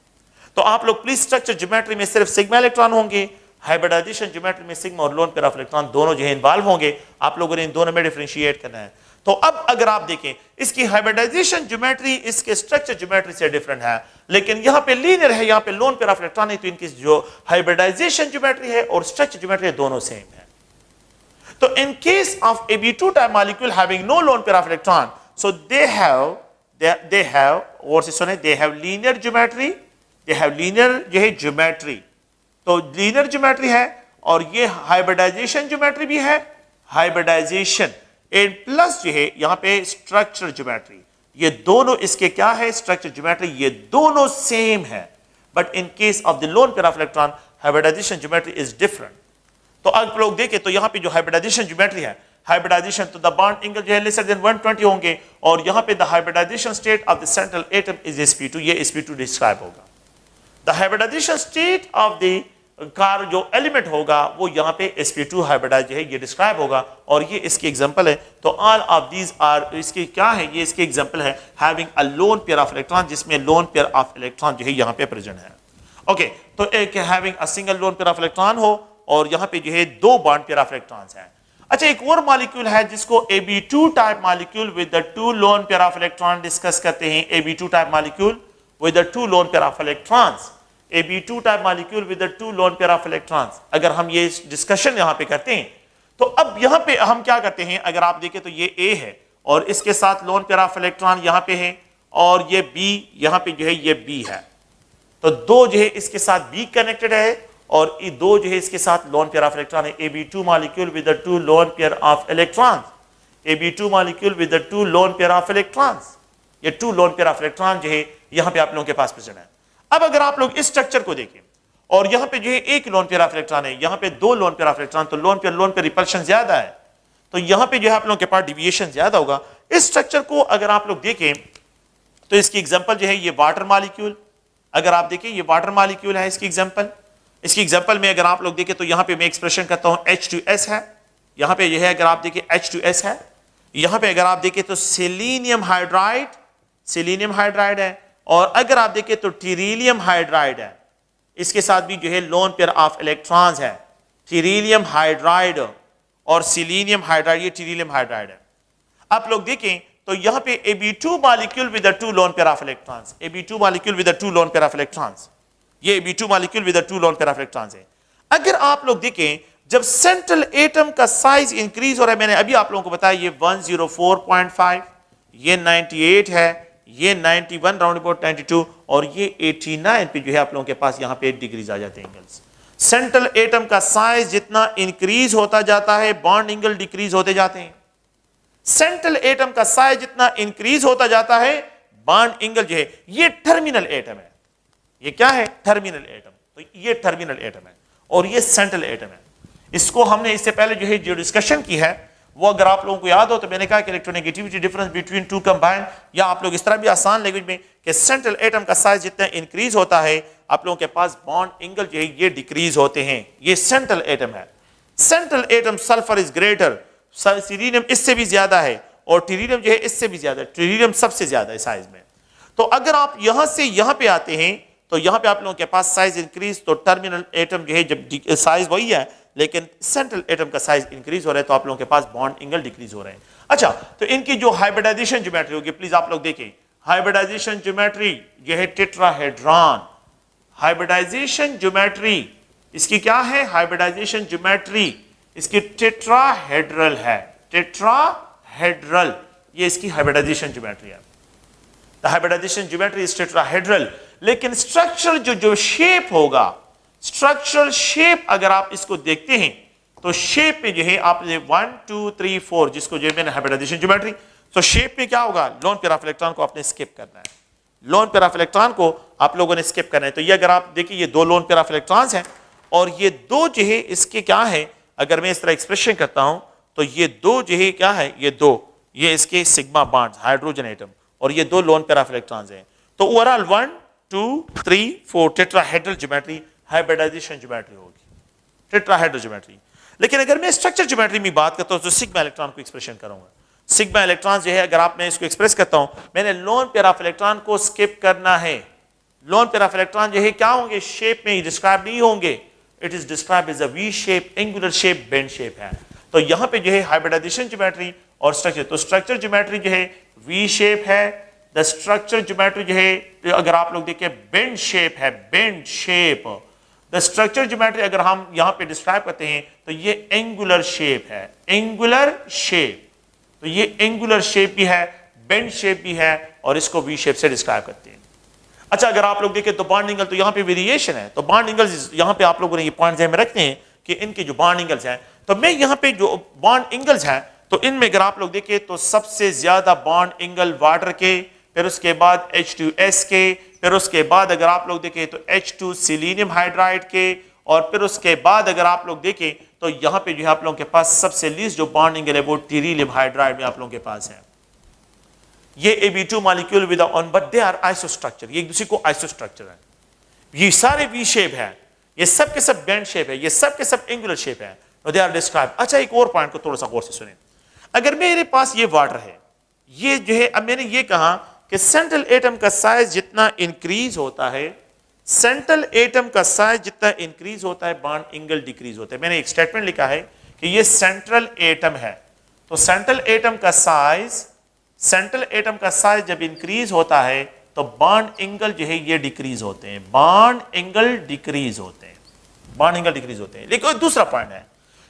तो आप लोग प्लीज स्ट्रक्चर ज्योमेट्री में सिर्फ सिग्मा इलेक्ट्रॉन होंगे, हाइब्रिडाइजेशन ज्योमेट्री में सिग्मा और लोन पेयर ऑफ इलेक्ट्रॉन दोनों जो है इन्वॉल्व होंगे, आप लोगों ने इन दोनों में डिफरेंशिएट करना है। तो अब अगर आप देखें इसकी हाइब्रिडाइजेशन ज्योमेट्री इसके स्ट्रक्चर ज्योमेट्री से डिफरेंट है, लेकिन यहां पे लीनियर है, यहां पे लोन पेयर ऑफ इलेक्ट्रॉन है, तो इनकी जो हाइब्रिडाइजेशन ज्योमेट्री है और स्ट्रक्चर ज्योमेट्री दोनों सेम है। तो in case of Ab2 type molecule having no lone pair of electron, so they have what is known, they have linear geometry, they have linear जो है geometry, तो linear geometry है और ये hybridization geometry भी है, hybridization and plus जो है यहाँ पे structure geometry, ये दोनों इसके क्या है, structure geometry, ये दोनों same है, but in case of the lone pair of electron hybridization geometry is different। तो आप लोग देखें तो यहाँ पे जो हाइब्रिडाइजेशन ज्योमेट्री है, हाइब्रिडाइजेशन तो द बॉन्ड एंगल जो है लेसर देन 120 होंगे, और यहाँ पे the hybridization state of the central atom is sp2, ये sp2 डिस्क्राइब होगा। The hybridization state of the car जो एलिमेंट होगा वो यहाँ पे sp2 हाइब्रिडाइज है, ये डिस्क्राइब होगा, और ये इसकी एग्जांपल है। तो ऑल ऑफ दीज आर, इसके क्या है, ये इसके एग्जांपल है having a loan pair of electron, जिसमें लोन पेयर ऑफ इलेक्ट्रॉन जो है यहाँ पे प्रेजेंट है। ओके, तो एक having a single lone pair of electron हो और यहाँ पे जो है दो बॉन्ड पेयर ऑफ इलेक्ट्रॉन्स हैं। अच्छा, एक और मॉलिक्यूल है जिसको Ab2 type molecule with the 2 loan pair of electron discuss करते हैं। Ab2 type molecule with the 2 loan pair of electrons, Ab2 type molecule with the 2 loan pair of electrons. अगर हम ये डिस्कशन यहाँ पे करते हैं तो अब यहाँ पे हम क्या करते हैं, अगर आप देखें तो ये A है और इसके साथ लोन पेयर ऑफ इलेक्ट्रॉन यहाँ पे है, और ये B यहाँ पे जो है ये B है, तो दो जो है इसके साथ B कनेक्टेड है और ये दो जो है इसके साथ लोन पेयर ऑफ इलेक्ट्रॉन है। Ab2 molecule with the 2 loan pair of electrons, Ab2 molecule with the 2 loan pair of electrons, ये 2 लोन पेयर ऑफ इलेक्ट्रॉन जो है यहां पे आप लोगों के पास प्रेजेंट है। अब अगर आप लोग इस स्ट्रक्चर को देखें और यहां पे जो है एक लोन पेयर ऑफ इलेक्ट्रॉन है, यहां पे 2 लोन पेयर ऑफ इलेक्ट्रॉन, तो लोन पे रिपल्शन ज्यादा है, तो यहां पे जो है आप लोगों के पास डिविएशन ज्यादा होगा। इस स्ट्रक्चर को अगर आप लोग देखें तो इसकी एग्जांपल जो है ये वाटर मॉलिक्यूल, अगर आप देखें ये वाटर मॉलिक्यूल है इसकी एग्जांपल। इसकी एग्जांपल में अगर आप लोग देखें तो यहां पे मैं एक्सप्रेशन करता हूं H2S है, यहां पे ये है अगर आप देखें H2S है, यहां पे अगर आप देखें तो सेलेनियम हाइड्राइड है, और अगर आप देखें तो टीरिलियम हाइड्राइड है, इसके साथ भी जो है लोन पेयर ऑफ इलेक्ट्रॉन्स है, टीरिलियम हाइड्राइड और सेलेनियम हाइड्राइड, ये टीरिलियम हाइड्राइड है। आप लोग देखें तो यहां पे Ab2 molecule with 2 loan pair of electrons, Ab2 molecule with 2 loan pair of electrons, ये Ab2 molecule with 2 loan pair of electrons है। अगर आप लोग देखें जब सेंट्रल एटम का साइज इंक्रीज हो रहा है, मैंने अभी आप लोगों को बताया ये 104.5, ये 98 है, ये 91 राउंड अबाउट 92 और ये 89 पे जो है आप लोगों के पास यहां पे 8 डिग्रीज आ जाते हैं एंगल्स। सेंट्रल एटम का साइज जितना इंक्रीज होता जाता है बॉन्ड एंगल डिक्रीज होते जाते हैं। सेंट्रल एटम का साइज जितना इंक्रीज होता जाता है बॉन्ड एंगल जो है, ये टर्मिनल एटम है, ये क्या है टर्मिनल एटम, तो ये टर्मिनल एटम है और ये सेंट्रल एटम है। इसको हमने इससे पहले जो है जो डिस्कशन की है वो अगर आप लोगों को याद हो तो मैंने कहा कि इलेक्ट्रोनेगेटिविटी डिफरेंस बिटवीन 2 कंबाइंड, या आप लोग इस तरह भी आसान लैंग्वेज में कि सेंट्रल एटम का साइज जितना इंक्रीज होता है आप लोगों के पास बॉन्ड एंगल जो है ये डिक्रीज होते हैं, ये सेंट्रल एटम है। Central atom sulphur is greater, cerium इससे भी ज्यादा है और टीरियम जो है इससे भी ज्यादा है, टीरियम सबसे ज्यादा है साइज में। तो अगर आप यहां से यहां पे आते हैं तो यहां पे आप लोगों के पास साइज इंक्रीज, तो टर्मिनल एटम जो है जब साइज वही है लेकिन सेंट्रल एटम का साइज इंक्रीज हो रहा है तो आप लोगों के पास बॉन्ड एंगल डिक्रीज हो रहे हैं। अच्छा, तो इनकी जो हाइब्रिडाइजेशन ज्योमेट्री होगी प्लीज आप लोग देखें, हाइब्रिडाइजेशन ज्योमेट्री ये है टेट्राहेड्रॉन। हाइब्रिडाइजेशन ज्योमेट्री इसकी क्या है, हाइब्रिडाइजेशन ज्योमेट्री इसकी टेट्राहेड्रल है, टेट्राहेड्रल ये इसकी हाइब्रिडाइजेशन ज्योमेट्री है। The hybridization geometry is tetrahedral, लेकिन स्ट्रक्चरल जो शेप होगा, स्ट्रक्चरल शेप अगर आप इसको देखते हैं तो शेप में जो है आपने 1 2 3 4 जिसको जो मैंने हाइब्रिडाइजेशन ज्योमेट्री, तो शेप में क्या होगा, लोन पेयर ऑफ इलेक्ट्रॉन को आपने स्किप करना है, लोन पेयर ऑफ इलेक्ट्रॉन को आप लोगों ने स्किप करना है। तो ये अगर आप देखिए ये 2 लोन पेयर ऑफ इलेक्ट्रॉन्स हैं और ये 2 जो है इसके क्या है, अगर मैं इस तरह एक्सप्रेशन करता हूं तो ये 2 जो है क्या है, ये 2 ये इसके सिग्मा बॉन्ड्स हाइड्रोजन एटम और ये 2 लोन पेयर ऑफ इलेक्ट्रॉन्स हैं। तो overall 1 2 3 4 tetrahedral geometry hybridization geometry होगी, टेट्राहेड्रल ज्योमेट्री। लेकिन अगर मैं स्ट्रक्चर ज्योमेट्री में बात करता हूं तो सिग्मा इलेक्ट्रॉन को एक्सप्रेशन करूंगा। सिग्मा इलेक्ट्रॉन जो है अगर आप मैं इसको एक्सप्रेस करता हूं, मैंने लोन पेयर ऑफ इलेक्ट्रॉन को स्किप करना है। लोन पेयर ऑफ इलेक्ट्रॉन जो है क्या होंगे, शेप में डिस्क्राइब नहीं होंगे, it is describe as a V shape, angular shape, bend shape है। तो यहां पे जो है हाइब्रिडाइजेशन ज्योमेट्री और स्ट्रक्चर, तो स्ट्रक्चर ज्योमेट्री जो है वी शेप है, द स्ट्रक्चर ज्योमेट्री जो है अगर आप लोग देखें बेंड शेप है, bend shape. The structure geometry अगर हम यहां पे डिस्क्राइब करते हैं तो ये एंगुलर शेप है, एंगुलर शेप, तो ये एंगुलर शेप भी है, बेंड शेप भी है और इसको वी शेप से डिस्क्राइब करते हैं। अच्छा, अगर आप लोग देखें तो बॉन्ड एंगल, तो यहां पे वेरिएशन है, तो बॉन्ड एंगल्स यहां पे आप लोगों ने ये पॉइंट ध्यान में रखते हैं कि इनके जो बॉन्ड एंगल्स हैं, तो मैं यहां पे जो बॉन्ड एंगल्स हैं तो इनमें अगर आप लोग देखें तो सबसे ज्यादा बॉन्ड एंगल वाटर के, फिर उसके बाद H2S के, फिर उसके बाद अगर आप लोग देखें तो H2 सेलेनियम हाइड्राइड के, और फिर उसके बाद अगर आप लोग देखें तो यहां पे जो है आप लोगों के पास सबसे लीस्ट जो बॉन्ड एंगल है वो टीरिलियम हाइड्राइड में आप लोगों के पास है। ये Ab2 molecule with on but they are isostructure, ये एक दूसरे को आइसोस्ट्रक्चर है, ये सारे वी शेप है, ये सब के सब बेंड शेप है, ये सब के सब एंगुलर शेप है, दे आर डिस्क्राइब। अच्छा, एक और पॉइंट को थोड़ा सा गौर से सुने, अगर मेरे पास ये वाटर है, ये जो है, अब मैंने ये कहा कि सेंट्रल एटम का साइज जितना इंक्रीज होता है, सेंट्रल एटम का साइज जितना इंक्रीज होता है बॉन्ड एंगल डिक्रीज होता है। मैंने एक स्टेटमेंट लिखा है कि ये सेंट्रल एटम है, तो सेंट्रल एटम का साइज जब इंक्रीज होता है तो बॉन्ड एंगल जो है ये डिक्रीज होते हैं, बॉन्ड एंगल डिक्रीज होते हैं, बॉन्ड एंगल डिक्रीज होते हैं। लेकिन दूसरा पॉइंट है,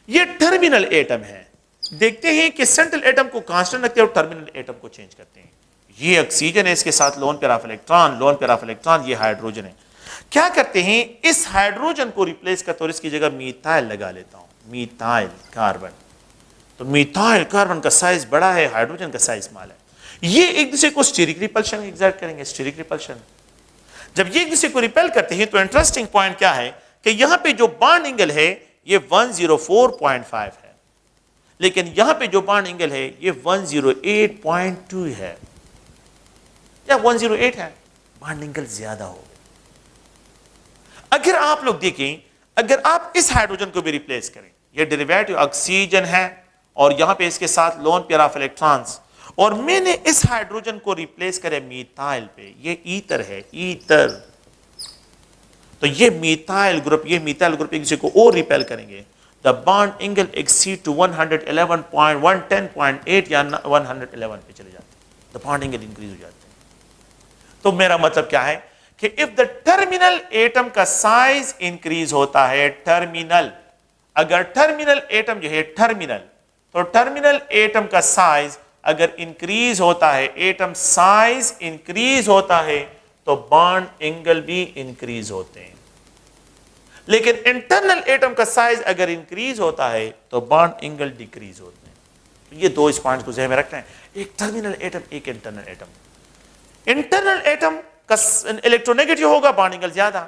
ये टर्मिनल एटम है, देखते हैं कि सेंट्रल एटम को कांस्टेंट रखते हैं और टर्मिनल एटम को चेंज करते हैं। ये ऑक्सीजन है, इसके साथ loan pair of electron, loan pair of electron, ये हाइड्रोजन है। क्या करते हैं, इस हाइड्रोजन को रिप्लेस करते और इसकी जगह मीथाइल लगा लेता हूं, मीथाइल कार्बन। तो मीथाइल कार्बन का साइज बड़ा है, हाइड्रोजन का साइज स्मॉल है। ये एक दूसरे को स्टेरिक रिपल्शन एग्जर्ट करेंगे, स्टेरिक रिपल्शन। जब ये एक दूसरे को रिपेल करते हैं तो इंटरेस्टिंग पॉइंट क्या है कि यहां पे जो बॉन्ड एंगल है ये 104.5 है, लेकिन यहां पे जो बॉन्ड एंगल है ये 108.2 है या 108 है, बॉन्ड एंगल ज्यादा हो गया। अगर आप लोग देखें, अगर आप इस हाइड्रोजन को भी रिप्लेस करें, ये डेरिवेटिव ऑक्सीजन है और यहां पे इसके साथ लोन पेयर ऑफ इलेक्ट्रॉन्स, और मैंने इस हाइड्रोजन को रिप्लेस करे मीथाइल पे, ये ईथर है, ईथर, तो ये मीथाइल ग्रुप एक दूसरे को और रिपेल करेंगे, the bond angle exceed to 111.8 या 111 पे चले जाते हैं, द बॉन्ड एंगल इंक्रीज हो जाते हैं। तो मेरा मतलब क्या है कि इफ द टर्मिनल एटम का साइज इंक्रीज होता है, टर्मिनल, अगर टर्मिनल एटम जो है टर्मिनल, तो टर्मिनल एटम का साइज अगर इंक्रीज होता है, एटम साइज इंक्रीज होता है, तो बॉन्ड एंगल भी इंक्रीज होते हैं। लेकिन इंटरनल एटम का साइज अगर इंक्रीज होता है तो बॉन्ड एंगल डिक्रीज होते हैं। तो ये दो इस पॉइंट को ध्यान में रखना है, एक टर्मिनल एटम, एक इंटरनल एटम। इंटरनल एटम का इलेक्ट्रोनेगेटिव होगा, बॉन्ड एंगल ज्यादा,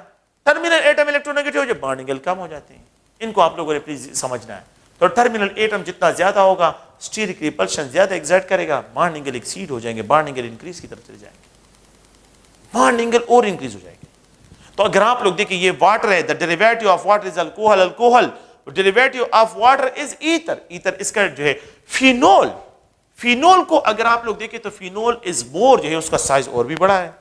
टर्मिनल एटम इलेक्ट्रोनेगेटिव हो जाए, बॉन्ड एंगल कम हो जाते हैं। इनको आप लोगों ने प्लीज समझना है। तो टर्मिनल एटम जितना ज्यादा होगा, स्टीरिक रिपल्शन ज्यादा एग्जर्ट करेगा, बॉन्ड एंगल एक्सीड हो जाएंगे, बॉन्ड एंगल इंक्रीज की तरफ चले जाएंगे, बॉन्ड एंगल और इंक्रीज हो जाएंगे। तो अगर आप लोग देखिए ये वाटर है, the derivative of water is alcohol, alcohol derivative of water is ether, ether इसका जो है फिनोल, फिनोल को अगर आप लोग देखें तो फिनोल इज मोर, जो है उसका साइज और भी बड़ा है।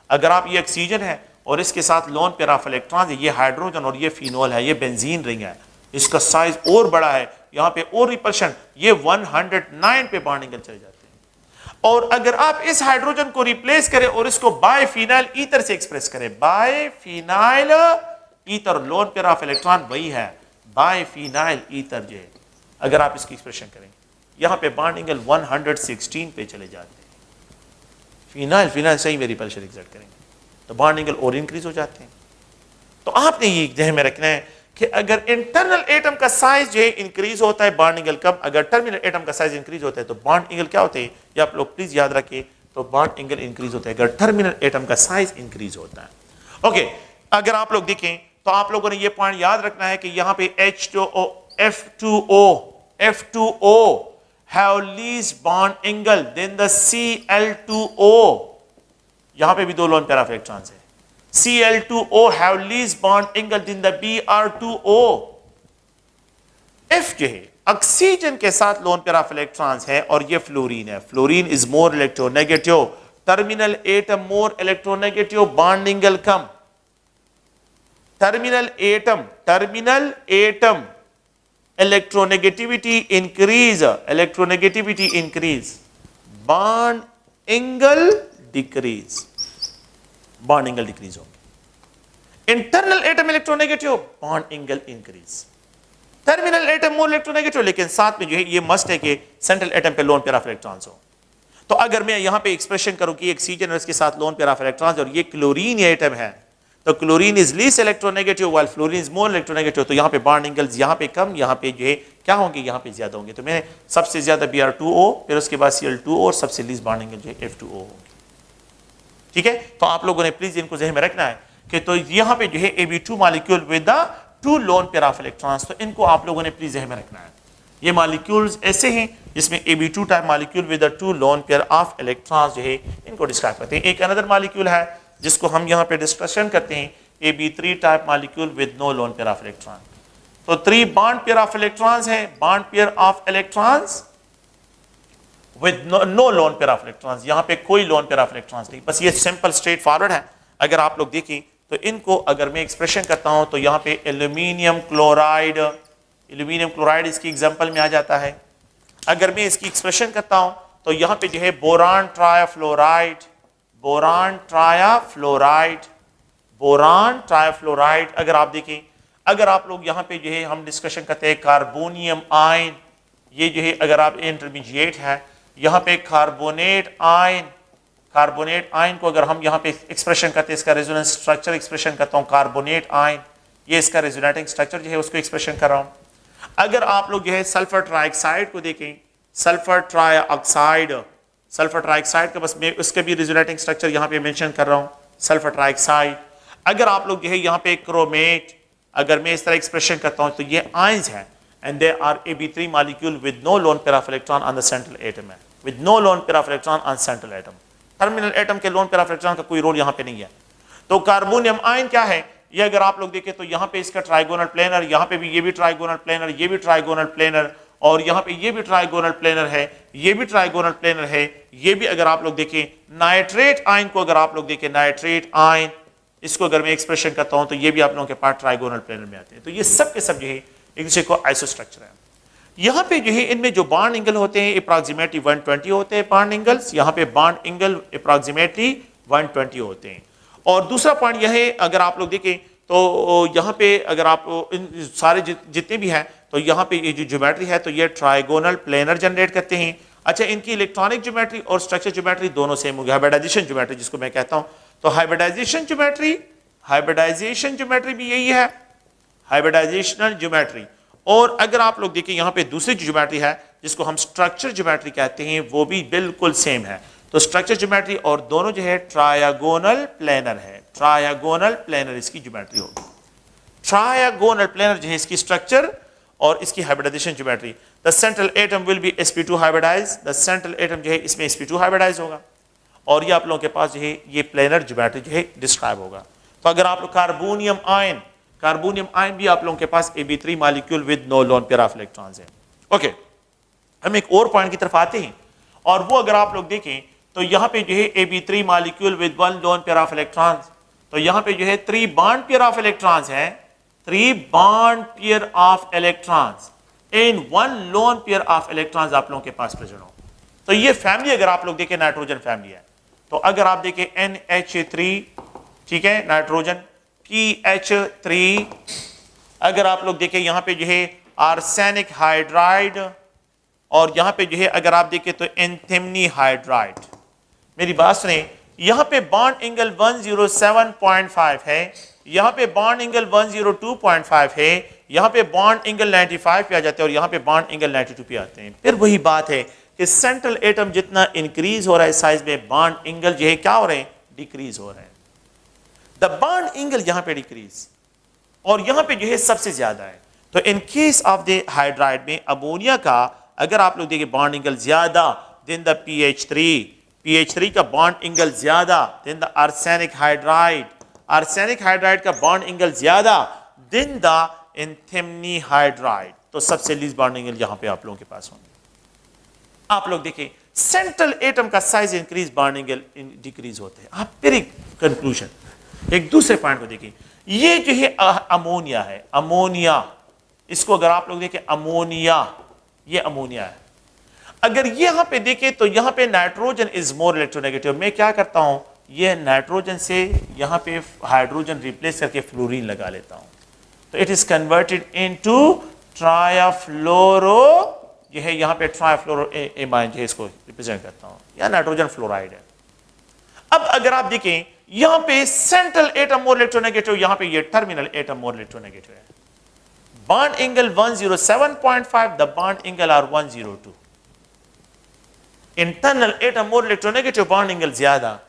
अगर आप, ये ऑक्सीजन है और इसके साथ लोन पेयर ऑफ इलेक्ट्रॉन है, ये हाइड्रोजन और ये फिनोल है, ये बेंजीन रिंग है, इसका साइज और बड़ा है, यहां पे और रिपल्शन, ये 109 पे बॉन्ड एंगल चले जाते हैं। और अगर आप इस हाइड्रोजन को रिप्लेस करें और इसको बायफिनाइल ईथर से एक्सप्रेस करें, biphenyl ether, lone pair of electron वही है, बायफिनाइल ईथर जो है, अगर आप इसकी एक्सप्रेशन करें, यहां पे बॉन्ड एंगल 116 पे चले जाते हैं। फिनाइल, फिनाइल सही में रिपल्शन एग्जर्ट करेंगे तो बॉन्ड एंगल और इंक्रीज हो जाते हैं। तो आपने ये ध्यान में रखना है कि अगर इंटरनल एटम का साइज जो है इंक्रीज होता है, बॉन्ड एंगल कम, अगर टर्मिनल एटम का साइज इंक्रीज होता है तो बॉन्ड एंगल क्या होते हैं, ये आप लोग प्लीज याद रखिए, तो बॉन्ड एंगल इंक्रीज होता है अगर टर्मिनल एटम का साइज इंक्रीज होता है। ओके, अगर आप लोग देखें तो आप लोगों ने ये पॉइंट याद रखना है कि यहां पे H2O, F2O have least bond angle than the Cl2O, यहां पे भी दो लोन पेयर ऑफ इलेक्ट्रॉन्स है, Cl2O have least bond angle than the Br2O। F जो है ऑक्सीजन के साथ लोन पेयर ऑफ इलेक्ट्रॉन्स है और ये फ्लोरीन है, fluorine is more electronegative, terminal atom more electronegative, bond angle come, terminal atom electronegativity increase, bond angle decrease, bond angle decrease होंगे। internal atom electronegative, bond angle increase, terminal atom more electronegative, लेकिन साथ में जो है ये must है कि central atom पे lone pair of electrons हो। तो अगर मैं यहां पे एक्सप्रेशन करूं कि ऑक्सीजन और इसके साथ lone pair of electrons और ये क्लोरीन एटम है, तो chlorine is least electronegative while fluorine is more electronegative, तो यहां पे बॉन्ड एंगल्स यहां पे कम, यहां पे जो है क्या होंगे, यहां पे ज्यादा होंगे। तो मैंने सबसे ज्यादा Br2O, फिर उसके बाद Cl2O और सबसे लीस्ट बॉन्ड एंगल जो है F2O होंगे। ठीक है, तो आप लोगों ने प्लीज इनको ज़हन में रखना है कि तो यहां पे जो है Ab2 molecule with the 2 loan pair of electrons, तो इनको आप लोगों ने प्लीज ज़हन में रखना है। ये मॉलिक्यूल्स ऐसे हैं जिसमें Ab2 type molecule with the 2 loan pair of electrons जो है इनको डिस्क्राइब करते हैं। एक अनदर मॉलिक्यूल है जिसको हम यहां पे डिस्कशन करते हैं, Ab3 type molecule with no lone pair of electron. तो 3 बॉन्ड पेयर ऑफ इलेक्ट्रॉन्स हैं, bond pair of electrons with no lone pair of electrons, यहां पे कोई लोन पेयर ऑफ इलेक्ट्रॉन्स नहीं, बस ये सिंपल स्ट्रेट फॉरवर्ड है। अगर आप लोग देखें तो इनको अगर मैं एक्सप्रेशन करता हूं तो यहां पे एल्यूमिनियम क्लोराइड इसकी एग्जांपल में आ जाता है। अगर मैं इसकी एक्सप्रेशन करता हूं तो यहां पे जो है बोरान ट्राइफ्लोराइड, अगर आप देखें, अगर आप लोग यहां पे जो है हम डिस्कशन करते हैं कार्बोनियम आयन, ये जो है अगर आप इंटरमीडिएट है, यहां पे कार्बोनेट आयन को अगर हम यहां पे एक्सप्रेशन करते हैं, इसका रेजोनेंस स्ट्रक्चर एक्सप्रेशन करता हूं कार्बोनेट आयन, ये इसका रेजोनेटिंग स्ट्रक्चर जो है उसको एक्सप्रेशन कर रहा हूं। अगर आप लोग जो है सल्फर ट्राइऑक्साइड को देखें, सल्फर ट्राइऑक्साइड सल्फर ट्राइऑक्साइड का बस मैं उसके भी रेजोनेटिंग स्ट्रक्चर यहाँ पे मेंशन कर रहा हूँ, सल्फर ट्राइऑक्साइड। अगर आप लोग जो है यहाँ पे क्रोमेट, अगर मैं इस तरह एक्सप्रेशन करता हूँ तो ये आयंस हैं and they are Ab3 molecule with no lone pair of electron on the central atom है, with no lone pair of electron on central atom. Terminal atom के लोन पेयर ऑफ इलेक्ट्रॉन का कोई role यहाँ पे नहीं है। तो carbonium ion क्या है, ये अगर आप लोग देखें तो यहाँ पे इसका ट्राइगोनल प्लेनर, यहाँ पे भी ये भी ट्राइगोनल प्लेनर, ये भी ट्राइगोनल प्लेनर, और यहाँ पे ये भी ट्राइगोनल प्लेनर है, ये भी ट्राइगोनल प्लेनर है, ये भी अगर आप लोग देखें नाइट्रेट आयन को, अगर आप लोग देखें नाइट्रेट आयन, इसको अगर मैं एक्सप्रेशन करता हूं तो ये भी आप लोगों के पास ट्राइगोनल प्लेनर में आते हैं। तो ये सब के सब जो है एक दूसरे को आइसोस्ट्रक्चर है। यहाँ पे जो है इनमें जो बॉन्ड एंगल होते हैं अप्रॉक्सीमेटली 120 होते हैं बॉन्ड एंगल्स, यहाँ पे बॉन्ड एंगल अप्रॉक्सीमेटली 120 होते हैं। और दूसरा पॉइंट यह है, अगर आप लोग देखें तो यहाँ पे अगर आप इन सारे जितने भी हैं तो यहाँ पे ये जो ज्योमेट्री है तो ये ट्राइगोनल प्लेनर जनरेट करते हैं। अच्छा, इनकी इलेक्ट्रॉनिक ज्योमेट्री और स्ट्रक्चर ज्योमेट्री दोनों सेम होगी, हाइब्रिडाइजेशन ज्योमेट्री जिसको मैं कहता हूँ। तो हाइब्रिडाइजेशन ज्योमेट्री भी यही है, हाइब्रिडाइजेशनल ज्योमेट्री। और अगर आप लोग देखें यहाँ पे दूसरी ज्योमेट्री है जिसको हम स्ट्रक्चर ज्योमेट्री कहते हैं, वो भी बिल्कुल सेम है। तो स्ट्रक्चर ज्योमेट्री और दोनों जो है ट्रायगोनल प्लेनर है, ट्रायगोनल प्लेनर इसकी ज्योमेट्री होगी। ट्रायगोनल प्लेनर जो है इसकी स्ट्रक्चर और इसकी hybridization geometry. The central atom will be sp2 hybridize, the central atom जो है इसमें sp2 हाइब्रिडाइज होगा और ये आप लोगों के पास जो है ये प्लेनर ज्योमेट्री जो है डिस्क्राइब होगा। तो अगर आप लोग कार्बोनियम आयन भी आप लोगों के पास Ab3 molecule with no lone pair of electrons है। ओके, हम एक और पॉइंट की तरफ आते हैं और वो अगर आप लोग देखें तो यहाँ पे जो है Ab3 molecule with 1 loan pair of electrons, तो यहाँ पे जो है 3 बॉन्ड पेयर ऑफ इलेक्ट्रॉन्स है, 3 bond pair of electrons in 1 loan pair of electrons आप लोगों के पास प्रेजेंट हो। तो ये फैमिली अगर आप लोग देखें नाइट्रोजन फैमिली है। तो अगर आप देखें NH3, ठीक है, नाइट्रोजन, PH3, अगर आप लोग देखें यहाँ पे जो है आर्सेनिक हाइड्राइड, और यहाँ पे जो है अगर आप देखें तो एंथिमनी हाइड्राइड। मेरी बात सुने, यहाँ पे बॉन्ड एंगल 107.5 है, यहाँ पे बॉन्ड एंगल 102.5 है, यहाँ पे बॉन्ड एंगल 95 पे आ जाते हैं और यहाँ पे बॉन्ड एंगल 92 पे आते हैं। फिर वही बात है कि सेंट्रल एटम जितना इंक्रीज हो रहा है साइज में, बॉन्ड एंगल जो है क्या हो रहे हैं, डिक्रीज हो रहे हैं। द बॉन्ड एंगल यहाँ पे डिक्रीज और यहाँ पे जो है सबसे ज्यादा है। तो इन केस ऑफ द हाइड्राइड में अमोनिया का अगर आप लोग देखिए बॉन्ड एंगल ज्यादा देन द PH3 का बॉन्ड एंगल ज्यादा देन द आर्सेनिक हाइड्राइड का बॉन्ड एंगल ज्यादा देन द एंथिमनी हाइड्राइड। तो सबसे लीस्ट बॉन्ड एंगल यहां पे आप लोगों के पास होंगे। आप लोग देखिए सेंट्रल एटम का size increase, bond angle decrease होते हैं। आप फिर एक कंक्लूजन, एक दूसरे पॉइंट को देखिए, ये जो है अमोनिया है, अमोनिया, इसको अगर आप लोग देखें अमोनिया, ये अमोनिया है। अगर ये यहां पे देखें तो यहां पे नाइट्रोजन इज मोर इलेक्ट्रोनेगेटिव। मैं क्या करता हूं, ये नाइट्रोजन से यहां पे हाइड्रोजन रिप्लेस करके फ्लोरीन लगा लेता हूं, तो इट इज कन्वर्टेड इनटू ट्रायाफ्लोरो, ये है यहां पे ट्रायाफ्लोरो एमाइन जो है इसको रिप्रेजेंट करता हूं, या नाइट्रोजन फ्लोराइड है। अब अगर आप देखें यहां पे सेंट्रल एटम मोर इलेक्ट्रोनेगेटिव, यहां पे ये टर्मिनल एटम मोर इलेक्ट्रोनेगेटिव है। Bond angle 107.5, the bond angle are 102। Internal atom more electronegative, bond angle ज्यादा,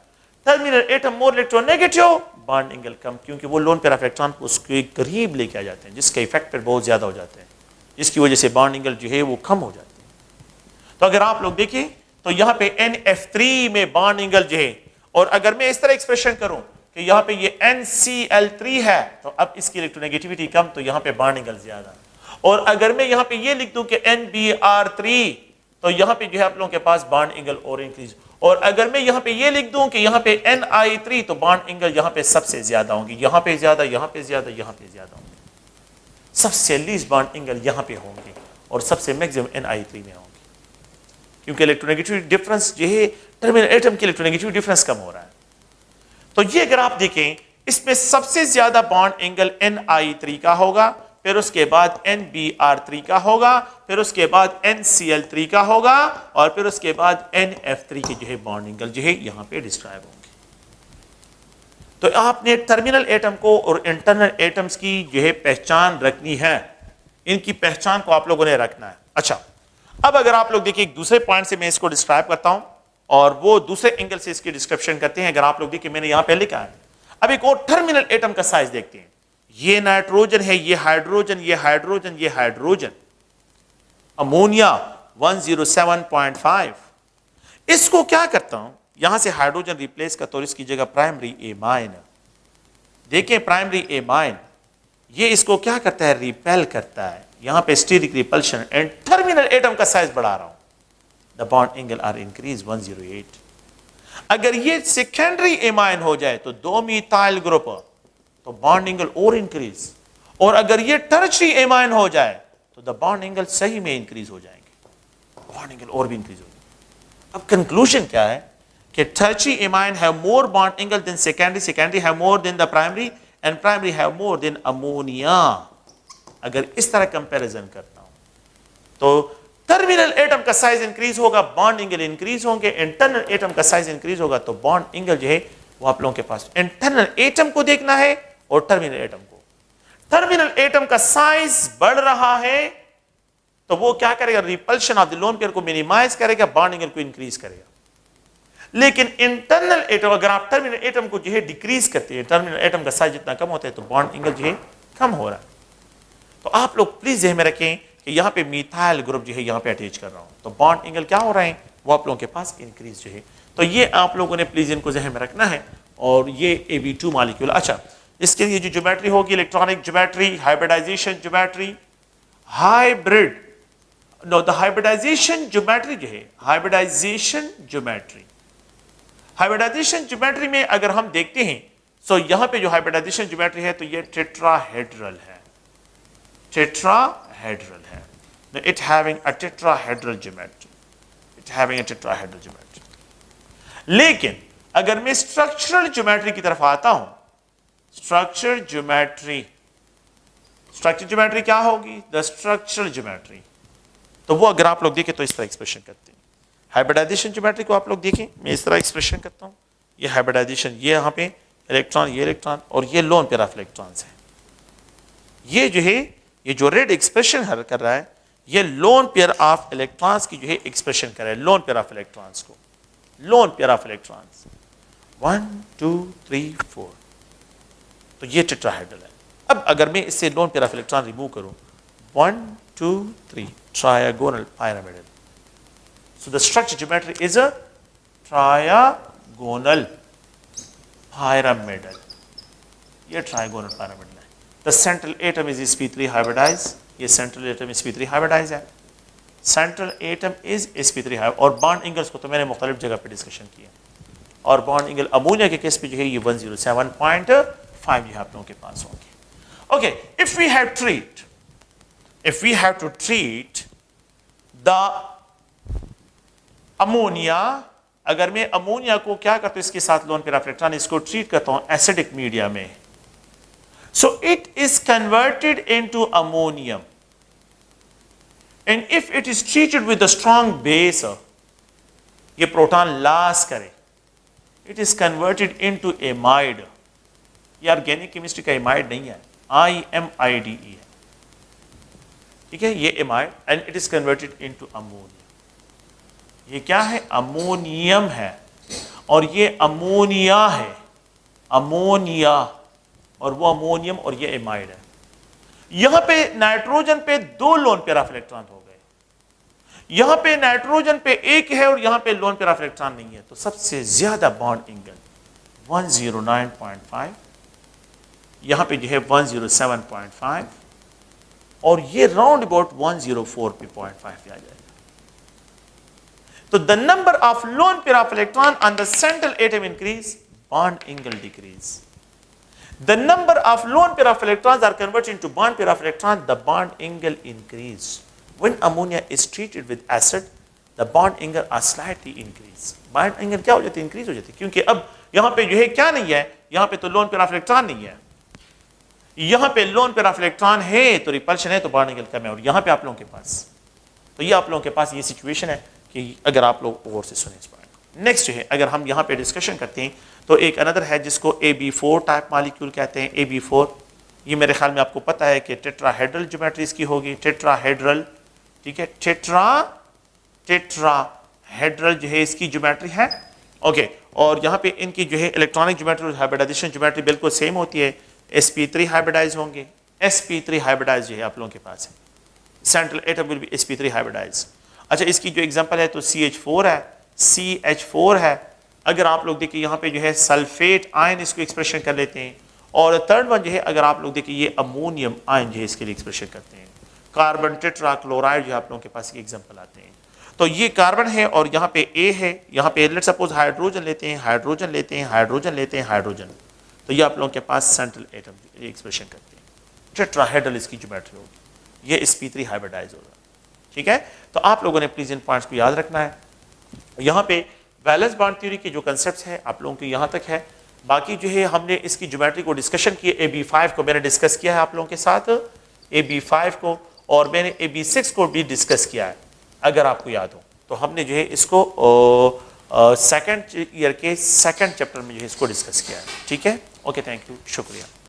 terminal atom more electronegative, bond angle कम, क्योंकि वो लोन पेयर ऑफ इलेक्ट्रॉन को उसके करीब लेके आ जाते हैं, जिसके इफेक्ट पर बहुत ज्यादा हो जाते हैं, जिसकी वजह से बॉन्ड एंगल जो है वो कम हो जाते हैं। तो अगर आप लोग देखें तो यहां पे NF3 में बॉन्ड एंगल जो है, और अगर मैं इस तरह एक्सप्रेशन करूं कि यहाँ पे ये NCl3 है तो अब इसकी इलेक्ट्रोनेगेटिविटी कम, तो यहाँ पे बॉन्ड एंगल ज्यादा। और अगर मैं यहाँ पे ये लिख दूं कि NBr3 तो यहाँ पे जो है आप लोगों के पास बॉन्ड एंगल और इंक्रीज। और अगर मैं यहाँ पे ये लिख दूं कि यहाँ पे Ni3 तो बॉन्ड एंगल यहाँ पे सबसे ज्यादा होंगे, यहाँ पे ज्यादा, यहाँ पे ज्यादा, यहाँ पे ज्यादा होंगे। सबसे लीस्ट बॉन्ड एंगल यहाँ पे होंगे और सबसे मैक्सिमम Ni3 में होंगे, क्योंकि इलेक्ट्रोनेगेटिविटी डिफरेंस जो है टर्मिनल एटम की इलेक्ट्रोनेगेटिविटी डिफरेंस कम हो रहा है। तो ये अगर आप देखें इसमें सबसे ज्यादा बॉन्ड एंगल Ni3 का होगा, फिर उसके बाद NBr3 का होगा, फिर उसके बाद NCl3 का होगा, और फिर उसके बाद NF3 के जो है बॉन्ड एंगल जो है यहां पे डिस्क्राइब होंगे। तो आपने टर्मिनल एटम को और इंटरनल एटम्स की जो है पहचान रखनी है, इनकी पहचान को आप लोगों ने रखना है। अच्छा, अब अगर आप लोग देखिए एक दूसरे पॉइंट से मैं इसको डिस्क्राइब करता हूं, और वो दूसरे एंगल से इसकी डिस्क्रिप्शन करते हैं। अगर आप लोग देखिए मैंने यहां पे लिखा है। अब एक और टर्मिनल एटम का साइज देखते हैं। ये नाइट्रोजन है, ये हाइड्रोजन, ये हाइड्रोजन, ये हाइड्रोजन, अमोनिया 107.5। इसको क्या करता हूं, यहां से हाइड्रोजन रिप्लेस करता हूं, इसकी जगह प्राइमरी एमाइन। देखें प्राइमरी एमाइन ये इसको क्या करता है, रिपेल करता है। यहां पे steric repulsion and terminal atom का साइज बढ़ा रहा हूं। The bond angle are increase 108। अगर ये सेकेंडरी एमाइन हो जाए तो 2 मिथाइल ग्रुप, तो बॉन्ड एंगल और इंक्रीज। और अगर ये टर्शरी एमाइन हो जाए तो द बॉन्ड एंगल सही में इंक्रीज हो जाएंगे, बॉन्ड एंगल और भी इंक्रीज हो जाएंगे। अब कंक्लूजन क्या है कि tertiary amine have more bond angle than secondary, secondary have more than the primary and primary have more than ammonia. अगर इस तरह कंपैरिजन करता हूं तो टर्मिनल एटम का साइज इंक्रीज होगा, बॉन्ड एंगल इंक्रीज होंगे। इंटरनल एटम का साइज इंक्रीज होगा तो बॉन्ड एंगल जो है वो आप लोगों के पास इंटरनल एटम को देखना है और टर्मिनल एटम को। टर्मिनल एटम का साइज बढ़ रहा है तो वो क्या करेगा, repulsion of the lone pair को मिनिमाइज करेगा, बॉन्ड एंगल को इंक्रीज करेगा। लेकिन इंटरनल एटम, अगर आप टर्मिनल एटम को जो है डिक्रीज करते हैं, टर्मिनल एटम का साइज जितना कम होता है तो बॉन्ड एंगल जो है कम हो रहा है। तो आप लोग प्लीज ध्यान में रखें कि यहाँ पे मिथाइल ग्रुप जो है यहाँ पे अटैच कर रहा हूं तो बॉन्ड एंगल क्या हो रहा है, वो आप लोगों के पास इंक्रीज जो है। तो ये आप लोगों ने प्लीज इनको ध्यान में रखना है। और ये Ab2 मॉलिक्यूल। अच्छा, इसके लिए जो ज्योमेट्री होगी, electronic geometry, hybridization geometry, hybrid no the hybridization geometry जो है, हाइब्रिडाइजेशन ज्योमेट्री, हाइब्रिडाइजेशन ज्योमेट्री में अगर हम देखते हैं तो यहां पे जो हाइब्रिडाइजेशन ज्योमेट्री है तो ये टेट्राहेड्रल है, टेट्राहेड्रल है। It having a tetrahedral geometry, it having a tetrahedral geometry। लेकिन अगर मैं स्ट्रक्चरल ज्योमेट्री की तरफ आता हूं, स्ट्रक्चर ज्योमेट्री, स्ट्रक्चर ज्योमेट्री क्या होगी, द स्ट्रक्चरल ज्योमेट्री, तो वो अगर आप लोग देखें तो इस तरह एक्सप्रेशन करते हैं। हाइब्रिडाइजेशन ज्योमेट्री को आप लोग देखें, मैं इस तरह एक्सप्रेशन करता हूं। ये हाइब्रिडाइजेशन, ये यहां पे इलेक्ट्रॉन, ये इलेक्ट्रॉन और ये लोन पेयर ऑफ इलेक्ट्रॉन्स है। ये जो है, ये जो रेड एक्सप्रेशन हल कर रहा है, ये लोन पेयर ऑफ इलेक्ट्रॉन्स की जो है एक्सप्रेशन कर रहा है, लोन पेयर ऑफ इलेक्ट्रॉन्स को, लोन पेयर ऑफ इलेक्ट्रॉन्स 1 2 3 4। तो ये टेट्राहेड्रल है। अब अगर मैं इससे loan pair of electron remove करूं, 1 2 3 trigonal pyramidal। So the structure geometry is a trigonal pyramidal। ये trigonal pyramidal है। The central atom is sp3 hybridized। ये central atom sp3 hybridized है। Central atom is sp3 hybridized। और bond angles को तो मैंने मुख्तलिफ जगह पे डिस्कशन किया। और बॉन्ड एंगल अमोनिया के केस पे जो है ये 107.5 जो है आप लोगों के पास होंगे। Okay, if we have to treat the ammonia, अगर मैं अमोनिया को क्या करता हूं, इसके साथ लोन पेयर ऑफ इलेक्ट्रॉन, इसको ट्रीट करता हूं एसिडिक मीडिया में, so it is converted into ammonium, and if it is treated with a strong base, ये प्रोटॉन लॉस करे, it is converted into amide। ये ऑर्गेनिक केमिस्ट्री का amide नहीं है, IMIDE है, ठीक है, ये amide, and it is converted into ammonia. ये क्या है, अमोनियम है, और ये अमोनिया है, अमोनिया, और वो अमोनियम और ये एमाइड है। यहां पे नाइट्रोजन पे 2 लोन पेयर ऑफ इलेक्ट्रॉन हो गए, यहां पे नाइट्रोजन पे 1 है और यहां पे लोन पेयर ऑफ इलेक्ट्रॉन नहीं है, तो सबसे ज्यादा बॉन्ड एंगल 109.5, यहां पे जो है 107.5, और ये राउंड अबाउट 104 पे 0.5 पे आ जाएगा। तो the number of loan pair of electron on the central atom increase, bond angle decrease. The number of lone pair of electrons are converted into bond pair of electron, the bond angle increase. When ammonia is treated with acid, the bond angle are slightly increase. Bond angle क्या हो जाती है, increase हो जाती है, क्योंकि अब यहाँ पे जो है क्या नहीं है, यहाँ पे तो लोन पेयर ऑफ इलेक्ट्रॉन नहीं है, यहाँ पे लोन पेयर ऑफ इलेक्ट्रॉन है तो रिपल्शन है, तो बॉन्ड एंगल कम है। और यहाँ पे आप लोगों के पास, तो ये आप लोगों के पास ये सिचुएशन है कि अगर आप लोग और से सुने इस बात। नेक्स्ट जो है, अगर हम यहाँ पे डिस्कशन करते हैं तो एक अनदर है जिसको Ab4 टाइप मॉलिक्यूल कहते हैं। Ab4 ये मेरे ख्याल में आपको पता है कि टेट्राहेड्रल ज्योमेट्री इसकी होगी, टेट्राहेड्रल, ठीक है, टेट्राहेड्रल हेड्रल जो है इसकी ज्योमेट्री है। ओके, और यहाँ पे इनकी जो है इलेक्ट्रॉनिक ज्योमेट्री और हाइब्रिडाइजेशन ज्योमेट्री बिल्कुल सेम होती है। sp3 हाइब्रिडाइज होंगे, sp3 हाइब्रिडाइज जो है आप लोगों के पास है, central atom will be sp3 hybridize. अच्छा, इसकी जो एग्जांपल है तो CH4 है, CH4 है। अगर आप लोग देखिए यहाँ पे जो है सल्फेट आयन इसको एक्सप्रेशन कर लेते हैं, और थर्ड वन जो है अगर आप लोग देखिए ये अमोनियम आयन जो है इसके लिए एक्सप्रेशन करते हैं। कार्बन टेट्राक्लोराइड जो आप लोगों के पास एग्जाम्पल आते हैं। तो ये कार्बन है और यहाँ पे A है, यहाँ पे लेट्स सपोज हाइड्रोजन लेते हैं, हाइड्रोजन लेते हैं, हाइड्रोजन लेते हैं, हाइड्रोजन, तो ये आप लोगों के पास सेंट्रल एटम एक्सप्रेशन करते हैं। टेट्राहेड्रल इसकी ज्योमेट्री होगी, ये sp3 हाइब्रिडाइज होगा। ठीक है, तो आप लोगों ने प्लीज इन पॉइंट्स को याद रखना है। यहाँ पे वैलेंस बॉन्ड थ्योरी के जो कंसेप्ट है आप लोगों के यहाँ तक है। बाकी जो है हमने इसकी ज्योमेट्री को डिस्कशन किया, AB5 को मैंने डिस्कस किया है आप लोगों के साथ, AB5 को, और मैंने AB6 को भी डिस्कस किया है अगर आपको याद हो। तो हमने जो है इसको सेकंड ईयर के सेकंड चैप्टर में जो है इसको डिस्कस किया है। ठीक है, ओके, थैंक यू, शुक्रिया।